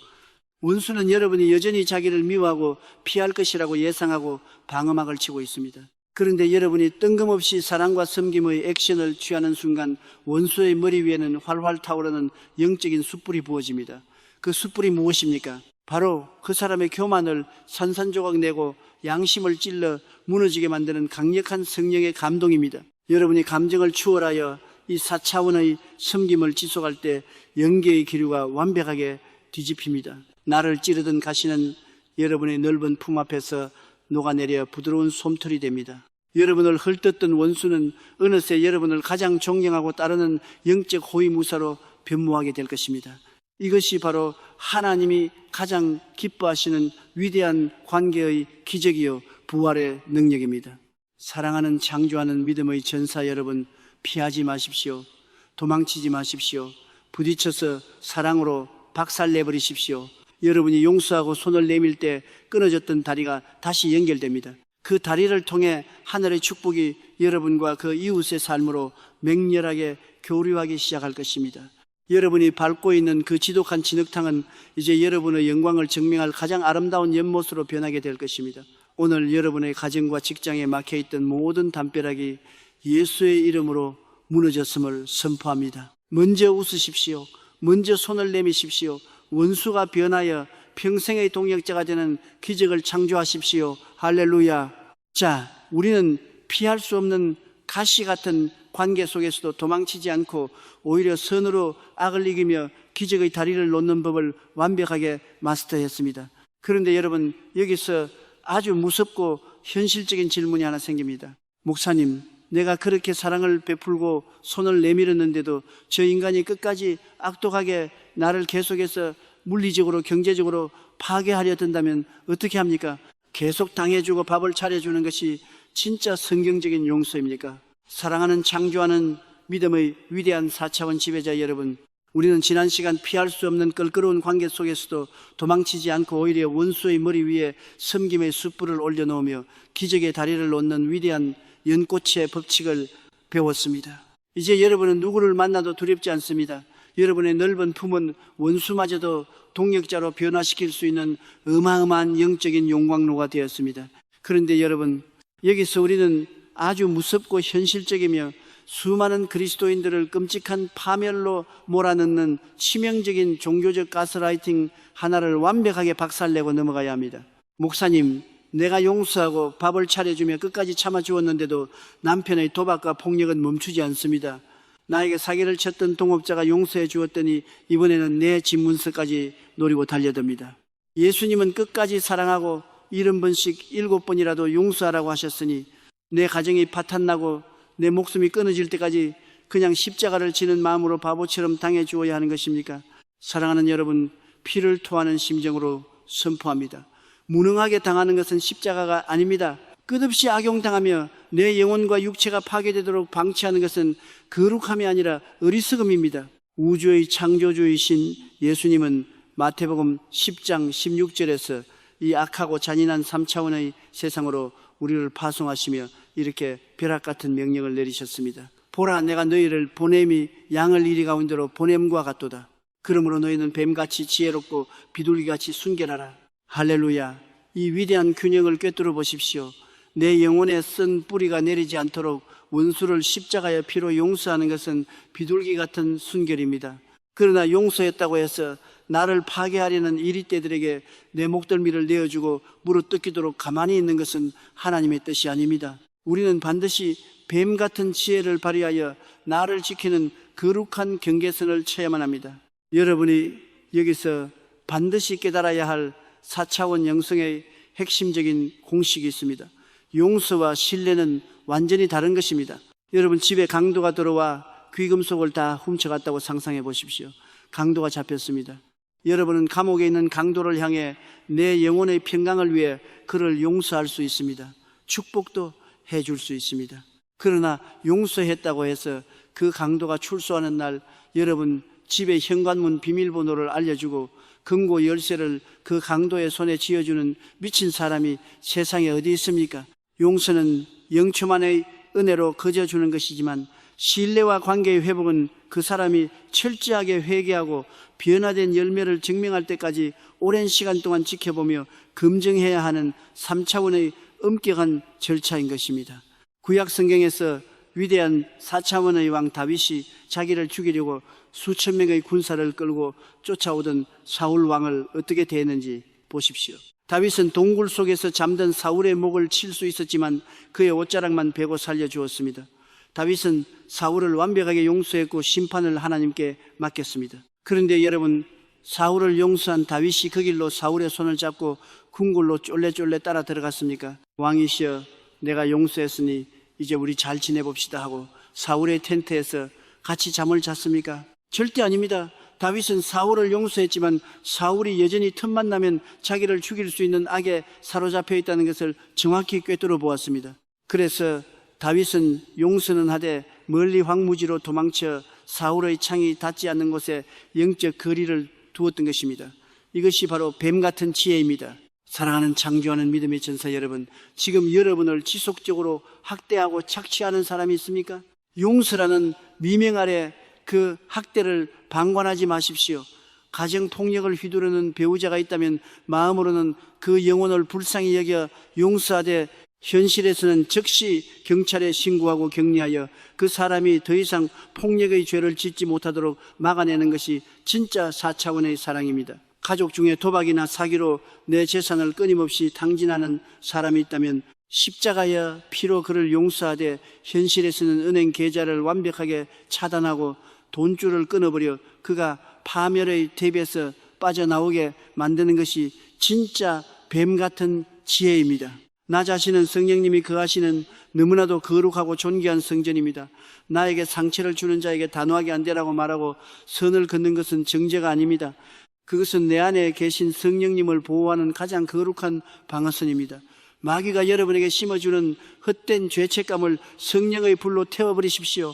원수는 여러분이 여전히 자기를 미워하고 피할 것이라고 예상하고 방어막을 치고 있습니다. 그런데 여러분이 뜬금없이 사랑과 섬김의 액션을 취하는 순간 원수의 머리 위에는 활활 타오르는 영적인 숯불이 부어집니다. 그 숯불이 무엇입니까? 바로 그 사람의 교만을 산산조각 내고 양심을 찔러 무너지게 만드는 강력한 성령의 감동입니다. 여러분이 감정을 추월하여 이 4차원의 섬김을 지속할 때 영계의 기류가 완벽하게 뒤집힙니다. 나를 찌르던 가시는 여러분의 넓은 품 앞에서 녹아내려 부드러운 솜털이 됩니다. 여러분을 헐뜯던 원수는 어느새 여러분을 가장 존경하고 따르는 영적 호위무사로 변모하게 될 것입니다. 이것이 바로 하나님이 가장 기뻐하시는 위대한 관계의 기적이요 부활의 능력입니다. 사랑하는 창조하는 믿음의 전사 여러분, 피하지 마십시오. 도망치지 마십시오. 부딪혀서 사랑으로 박살내버리십시오. 여러분이 용서하고 손을 내밀 때 끊어졌던 다리가 다시 연결됩니다. 그 다리를 통해 하늘의 축복이 여러분과 그 이웃의 삶으로 맹렬하게 교류하기 시작할 것입니다. 여러분이 밟고 있는 그 지독한 진흙탕은 이제 여러분의 영광을 증명할 가장 아름다운 연못으로 변하게 될 것입니다. 오늘 여러분의 가정과 직장에 막혀있던 모든 담벼락이 예수의 이름으로 무너졌음을 선포합니다. 먼저 웃으십시오. 먼저 손을 내미십시오. 원수가 변하여 평생의 동역자가 되는 기적을 창조하십시오. 할렐루야. 자, 우리는 피할 수 없는 가시 같은 관계 속에서도 도망치지 않고 오히려 선으로 악을 이기며 기적의 다리를 놓는 법을 완벽하게 마스터했습니다. 그런데 여러분, 여기서 아주 무섭고 현실적인 질문이 하나 생깁니다. 목사님, 내가 그렇게 사랑을 베풀고 손을 내밀었는데도 저 인간이 끝까지 악독하게 나를 계속해서 물리적으로 경제적으로 파괴하려 든다면 어떻게 합니까? 계속 당해주고 밥을 차려주는 것이 진짜 성경적인 용서입니까? 사랑하는 창조하는 믿음의 위대한 4차원 지배자 여러분, 우리는 지난 시간 피할 수 없는 껄끄러운 관계 속에서도 도망치지 않고 오히려 원수의 머리 위에 섬김의 숯불을 올려놓으며 기적의 다리를 놓는 위대한 연꽃의 법칙을 배웠습니다. 이제 여러분은 누구를 만나도 두렵지 않습니다. 여러분의 넓은 품은 원수마저도 동역자로 변화시킬 수 있는 어마어마한 영적인 용광로가 되었습니다. 그런데 여러분, 여기서 우리는 아주 무섭고 현실적이며 수많은 그리스도인들을 끔찍한 파멸로 몰아넣는 치명적인 종교적 가스라이팅 하나를 완벽하게 박살내고 넘어가야 합니다. 목사님, 내가 용서하고 밥을 차려주며 끝까지 참아주었는데도 남편의 도박과 폭력은 멈추지 않습니다. 나에게 사기를 쳤던 동업자가 용서해 주었더니 이번에는 내 집문서까지 노리고 달려듭니다. 예수님은 끝까지 사랑하고 70번씩 7번이라도 용서하라고 하셨으니 내 가정이 파탄나고 내 목숨이 끊어질 때까지 그냥 십자가를 지는 마음으로 바보처럼 당해주어야 하는 것입니까? 사랑하는 여러분, 피를 토하는 심정으로 선포합니다. 무능하게 당하는 것은 십자가가 아닙니다. 끝없이 악용당하며 내 영혼과 육체가 파괴되도록 방치하는 것은 거룩함이 아니라 어리석음입니다. 우주의 창조주이신 예수님은 마태복음 10장 16절에서 이 악하고 잔인한 3차원의 세상으로 우리를 파송하시며 이렇게 벼락 같은 명령을 내리셨습니다. 보라, 내가 너희를 보냄이 양을 이리 가운데로 보냄과 같도다. 그러므로 너희는 뱀같이 지혜롭고 비둘기같이 순결하라. 할렐루야. 이 위대한 균형을 꿰뚫어 보십시오. 내 영혼에 쓴 뿌리가 내리지 않도록 원수를 십자가의 피로 용서하는 것은 비둘기 같은 순결입니다. 그러나 용서했다고 해서 나를 파괴하려는 이리떼들에게 내 목덜미를 내어주고 물어뜯기도록 가만히 있는 것은 하나님의 뜻이 아닙니다. 우리는 반드시 뱀 같은 지혜를 발휘하여 나를 지키는 거룩한 경계선을 쳐야만 합니다. 여러분이 여기서 반드시 깨달아야 할 4차원 영성의 핵심적인 공식이 있습니다. 용서와 신뢰는 완전히 다른 것입니다. 여러분, 집에 강도가 들어와 귀금속을 다 훔쳐갔다고 상상해 보십시오. 강도가 잡혔습니다. 여러분은 감옥에 있는 강도를 향해 내 영혼의 평강을 위해 그를 용서할 수 있습니다. 축복도 해줄 수 있습니다. 그러나 용서했다고 해서 그 강도가 출소하는 날 여러분 집의 현관문 비밀번호를 알려주고 금고 열쇠를 그 강도의 손에 쥐어주는 미친 사람이 세상에 어디 있습니까? 용서는 영초만의 은혜로 거저주는 것이지만 신뢰와 관계의 회복은 그 사람이 철저하게 회개하고 변화된 열매를 증명할 때까지 오랜 시간 동안 지켜보며 검증해야 하는 3차원의 엄격한 절차인 것입니다. 구약 성경에서 위대한 4차원의 왕 다윗이 자기를 죽이려고 수천 명의 군사를 끌고 쫓아오던 사울 왕을 어떻게 대했는지 보십시오. 다윗은 동굴 속에서 잠든 사울의 목을 칠 수 있었지만 그의 옷자락만 베고 살려주었습니다. 다윗은 사울을 완벽하게 용서했고 심판을 하나님께 맡겼습니다. 그런데 여러분, 사울을 용서한 다윗이 그 길로 사울의 손을 잡고 궁궐로 쫄래쫄래 따라 들어갔습니까? 왕이시여, 내가 용서했으니 이제 우리 잘 지내봅시다 하고 사울의 텐트에서 같이 잠을 잤습니까? 절대 아닙니다. 다윗은 사울을 용서했지만 사울이 여전히 틈만 나면 자기를 죽일 수 있는 악에 사로잡혀 있다는 것을 정확히 꿰뚫어 보았습니다. 그래서 다윗은 용서는 하되 멀리 황무지로 도망쳐 사울의 창이 닿지 않는 곳에 영적 거리를 두었던 것입니다. 이것이 바로 뱀 같은 지혜입니다. 사랑하는 창조하는 믿음의 전사 여러분, 지금 여러분을 지속적으로 학대하고 착취하는 사람이 있습니까? 용서라는 미명 아래 그 학대를 방관하지 마십시오. 가정폭력을 휘두르는 배우자가 있다면 마음으로는 그 영혼을 불쌍히 여겨 용서하되 현실에서는 즉시 경찰에 신고하고 격리하여 그 사람이 더 이상 폭력의 죄를 짓지 못하도록 막아내는 것이 진짜 4차원의 사랑입니다. 가족 중에 도박이나 사기로 내 재산을 끊임없이 탕진하는 사람이 있다면 십자가의 피로 그를 용서하되 현실에서는 은행 계좌를 완벽하게 차단하고 돈줄을 끊어버려 그가 파멸의 대비에서 빠져나오게 만드는 것이 진짜 뱀 같은 지혜입니다. 나 자신은 성령님이 거하시는 너무나도 거룩하고 존귀한 성전입니다. 나에게 상처를 주는 자에게 단호하게 안 되라고 말하고 선을 긋는 것은 정죄가 아닙니다. 그것은 내 안에 계신 성령님을 보호하는 가장 거룩한 방어선입니다. 마귀가 여러분에게 심어주는 헛된 죄책감을 성령의 불로 태워버리십시오.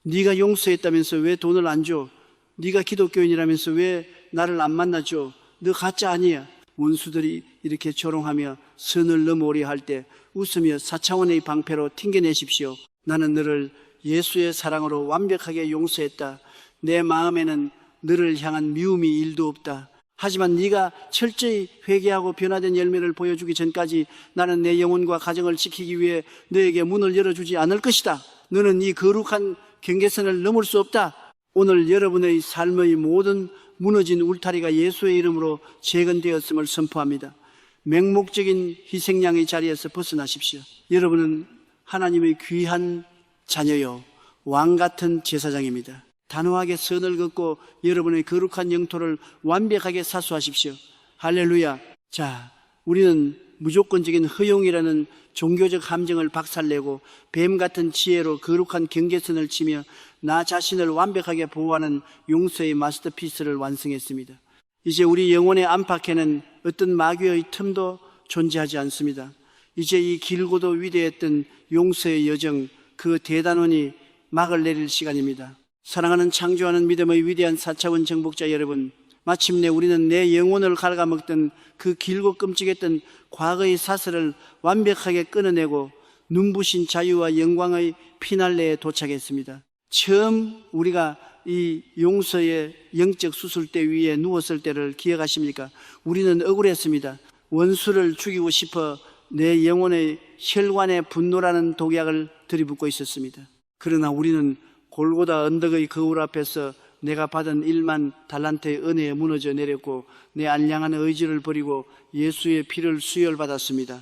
네가 용서했다면서 왜 돈을 안 줘? 네가 기독교인이라면서 왜 나를 안 만나줘? 너 가짜 아니야. 원수들이 이렇게 조롱하며 선을 넘어오려 할 때 웃으며 4차원의 방패로 튕겨내십시오. 나는 너를 예수의 사랑으로 완벽하게 용서했다. 내 마음에는 너를 향한 미움이 1도 없다. 하지만 네가 철저히 회개하고 변화된 열매를 보여주기 전까지 나는 내 영혼과 가정을 지키기 위해 너에게 문을 열어주지 않을 것이다. 너는 이 거룩한 경계선을 넘을 수 없다. 오늘 여러분의 삶의 모든 무너진 울타리가 예수의 이름으로 재건되었음을 선포합니다. 맹목적인 희생양의 자리에서 벗어나십시오. 여러분은 하나님의 귀한 자녀요, 왕 같은 제사장입니다. 단호하게 선을 긋고 여러분의 거룩한 영토를 완벽하게 사수하십시오. 할렐루야. 자, 우리는 무조건적인 허용이라는 종교적 함정을 박살내고 뱀 같은 지혜로 거룩한 경계선을 치며 나 자신을 완벽하게 보호하는 용서의 마스터피스를 완성했습니다. 이제 우리 영혼의 안팎에는 어떤 마귀의 틈도 존재하지 않습니다. 이제 이 길고도 위대했던 용서의 여정, 그 대단원이 막을 내릴 시간입니다. 사랑하는 창조하는 믿음의 위대한 4차원 정복자 여러분, 마침내 우리는 내 영혼을 갉아먹던 그 길고 끔찍했던 과거의 사슬을 완벽하게 끊어내고 눈부신 자유와 영광의 피날레에 도착했습니다. 처음 우리가 이 용서의 영적 수술대 위에 누웠을 때를 기억하십니까? 우리는 억울했습니다. 원수를 죽이고 싶어 내 영혼의 혈관에 분노라는 독약을 들이붓고 있었습니다. 그러나 우리는 골고다 언덕의 거울 앞에서 내가 받은 1만 달란트의 은혜에 무너져 내렸고 내 알량한 의지를 버리고 예수의 피를 수혈받았습니다.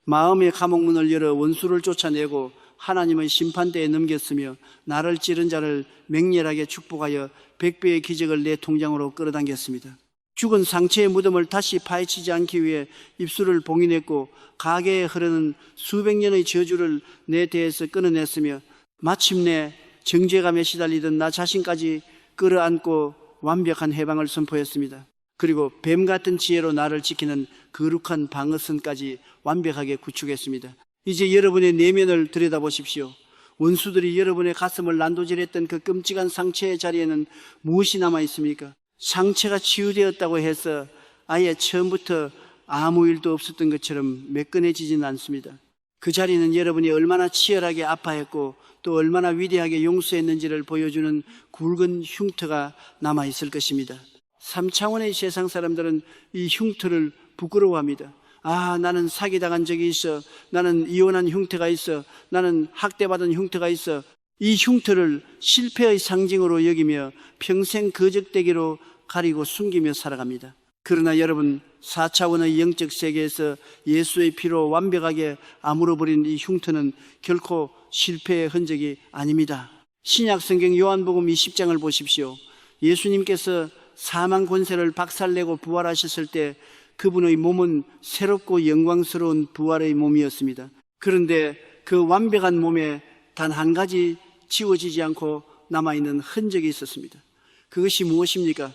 마음의 감옥문을 열어 원수를 쫓아내고 하나님의 심판대에 넘겼으며 나를 찌른 자를 맹렬하게 축복하여 100배의 기적을 내 통장으로 끌어당겼습니다. 죽은 상처의 무덤을 다시 파헤치지 않기 위해 입술을 봉인했고 가게에 흐르는 수백 년의 저주를 내 대에서 끊어냈으며 마침내 정죄감에 시달리던 나 자신까지 끌어안고 완벽한 해방을 선포했습니다. 그리고 뱀 같은 지혜로 나를 지키는 거룩한 방어선까지 완벽하게 구축했습니다. 이제 여러분의 내면을 들여다보십시오. 원수들이 여러분의 가슴을 난도질했던 그 끔찍한 상처의 자리에는 무엇이 남아 있습니까? 상처가 치유되었다고 해서 아예 처음부터 아무 일도 없었던 것처럼 매끈해지지는 않습니다. 그 자리는 여러분이 얼마나 치열하게 아파했고 또 얼마나 위대하게 용서했는지를 보여주는 굵은 흉터가 남아있을 것입니다. 3차원의 세상 사람들은 이 흉터를 부끄러워합니다. 아, 나는 사기당한 적이 있어. 나는 이혼한 흉터가 있어. 나는 학대받은 흉터가 있어. 이 흉터를 실패의 상징으로 여기며 평생 거적대기로 가리고 숨기며 살아갑니다. 그러나 여러분, 4차원의 영적 세계에서 예수의 피로 완벽하게 아물어버린 이 흉터는 결코 실패의 흔적이 아닙니다. 신약 성경 요한복음 20장을 보십시오. 예수님께서 사망 권세를 박살내고 부활하셨을 때 그분의 몸은 새롭고 영광스러운 부활의 몸이었습니다. 그런데 그 완벽한 몸에 단 한 가지 지워지지 않고 남아있는 흔적이 있었습니다. 그것이 무엇입니까?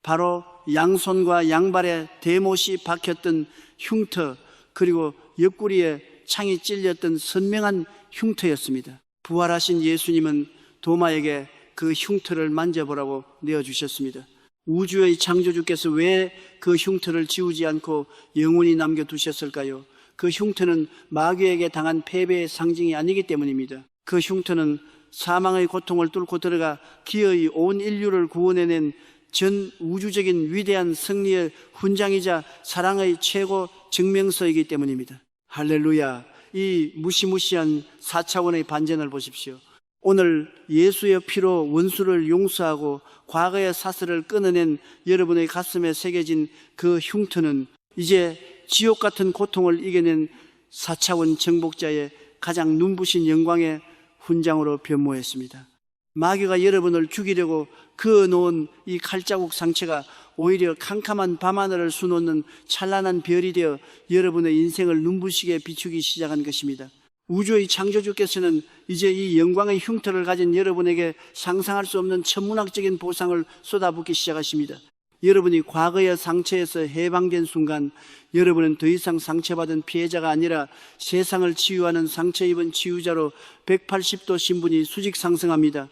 바로 양손과 양발에 대못이 박혔던 흉터, 그리고 옆구리에 창이 찔렸던 선명한 흉터였습니다. 부활하신 예수님은 도마에게 그 흉터를 만져보라고 내어주셨습니다. 우주의 창조주께서 왜 그 흉터를 지우지 않고 영원히 남겨두셨을까요? 그 흉터는 마귀에게 당한 패배의 상징이 아니기 때문입니다. 그 흉터는 사망의 고통을 뚫고 들어가 기어이 온 인류를 구원해낸 전 우주적인 위대한 승리의 훈장이자 사랑의 최고 증명서이기 때문입니다. 할렐루야. 이 무시무시한 4차원의 반전을 보십시오. 오늘 예수의 피로 원수를 용서하고 과거의 사슬을 끊어낸 여러분의 가슴에 새겨진 그 흉터는 이제 지옥 같은 고통을 이겨낸 4차원 정복자의 가장 눈부신 영광의 훈장으로 변모했습니다. 마귀가 여러분을 죽이려고 그어놓은 이 칼자국 상처가 오히려 캄캄한 밤하늘을 수놓는 찬란한 별이 되어 여러분의 인생을 눈부시게 비추기 시작한 것입니다. 우주의 창조주께서는 이제 이 영광의 흉터를 가진 여러분에게 상상할 수 없는 천문학적인 보상을 쏟아붓기 시작하십니다. 여러분이 과거의 상처에서 해방된 순간 여러분은 더 이상 상처받은 피해자가 아니라 세상을 치유하는 상처 입은 치유자로 180도 신분이 수직 상승합니다.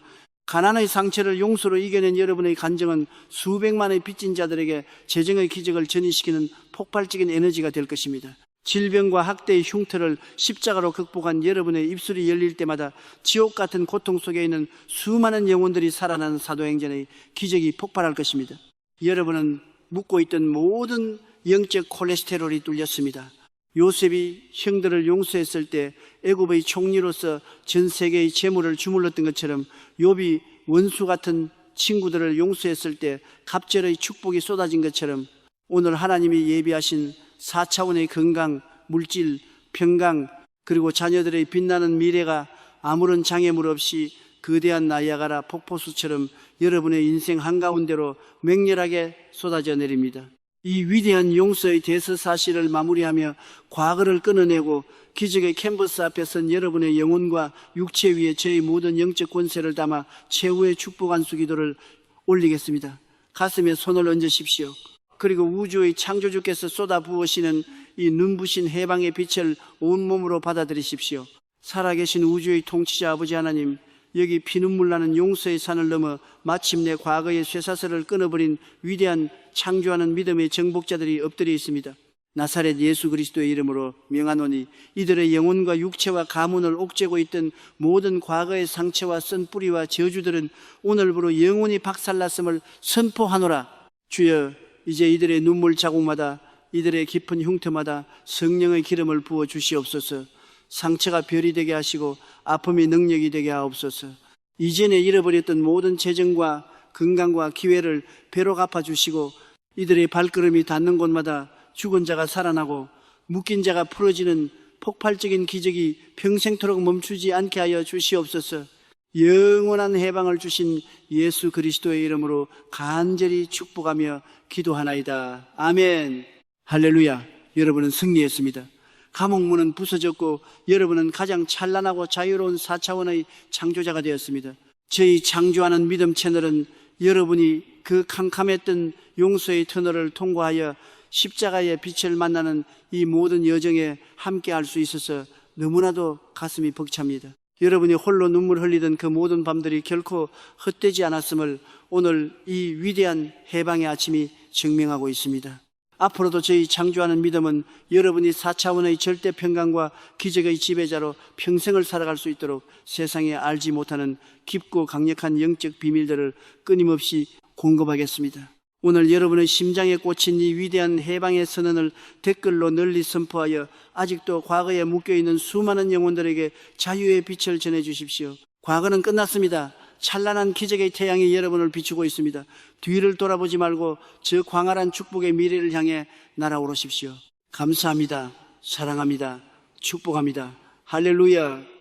가난의 상처를 용서로 이겨낸 여러분의 간정은 수백만의 빚진 자들에게 재정의 기적을 전이시키는 폭발적인 에너지가 될 것입니다. 질병과 학대의 흉터를 십자가로 극복한 여러분의 입술이 열릴 때마다 지옥 같은 고통 속에 있는 수많은 영혼들이 살아나는 사도행전의 기적이 폭발할 것입니다. 여러분은 묻고 있던 모든 영적 콜레스테롤이 뚫렸습니다. 요셉이 형들을 용서했을 때 애굽의 총리로서 전 세계의 재물을 주물렀던 것처럼 욥이 원수 같은 친구들을 용서했을 때 갑절의 축복이 쏟아진 것처럼 오늘 하나님이 예비하신 4차원의 건강, 물질, 평강, 그리고 자녀들의 빛나는 미래가 아무런 장애물 없이 거대한 나이아가라 폭포수처럼 여러분의 인생 한가운데로 맹렬하게 쏟아져 내립니다. 이 위대한 용서의 대서사실을 마무리하며 과거를 끊어내고 기적의 캔버스 앞에 선 여러분의 영혼과 육체 위에 저의 모든 영적 권세를 담아 최후의 축복 안수 기도를 올리겠습니다. 가슴에 손을 얹으십시오. 그리고 우주의 창조주께서 쏟아부으시는 이 눈부신 해방의 빛을 온몸으로 받아들이십시오. 살아계신 우주의 통치자 아버지 하나님, 여기 피눈물 나는 용서의 산을 넘어 마침내 과거의 쇠사슬을 끊어버린 위대한 창조하는 믿음의 정복자들이 엎드려 있습니다. 나사렛 예수 그리스도의 이름으로 명하노니 이들의 영혼과 육체와 가문을 옥죄고 있던 모든 과거의 상처와 쓴 뿌리와 저주들은 오늘부로 영원히 박살났음을 선포하노라. 주여, 이제 이들의 눈물 자국마다, 이들의 깊은 흉터마다 성령의 기름을 부어 주시옵소서. 상처가 별이 되게 하시고 아픔이 능력이 되게 하옵소서. 이전에 잃어버렸던 모든 재정과 건강과 기회를 배로 갚아주시고 이들의 발걸음이 닿는 곳마다 죽은 자가 살아나고 묶인 자가 풀어지는 폭발적인 기적이 평생토록 멈추지 않게 하여 주시옵소서. 영원한 해방을 주신 예수 그리스도의 이름으로 간절히 축복하며 기도하나이다. 아멘. 할렐루야. 여러분은 승리했습니다. 감옥문은 부서졌고 여러분은 가장 찬란하고 자유로운 4차원의 창조자가 되었습니다. 저희 창조하는 믿음 채널은 여러분이 그 캄캄했던 용서의 터널을 통과하여 십자가의 빛을 만나는 이 모든 여정에 함께 할 수 있어서 너무나도 가슴이 벅찹니다. 여러분이 홀로 눈물 흘리던 그 모든 밤들이 결코 헛되지 않았음을 오늘 이 위대한 해방의 아침이 증명하고 있습니다. 앞으로도 저희 창조하는 믿음은 여러분이 4차원의 절대 평강과 기적의 지배자로 평생을 살아갈 수 있도록 세상에 알지 못하는 깊고 강력한 영적 비밀들을 끊임없이 공급하겠습니다. 오늘 여러분의 심장에 꽂힌 이 위대한 해방의 선언을 댓글로 널리 선포하여 아직도 과거에 묶여있는 수많은 영혼들에게 자유의 빛을 전해주십시오. 과거는 끝났습니다. 찬란한 기적의 태양이 여러분을 비추고 있습니다. 뒤를 돌아보지 말고 저 광활한 축복의 미래를 향해 날아오르십시오. 감사합니다. 사랑합니다. 축복합니다. 할렐루야.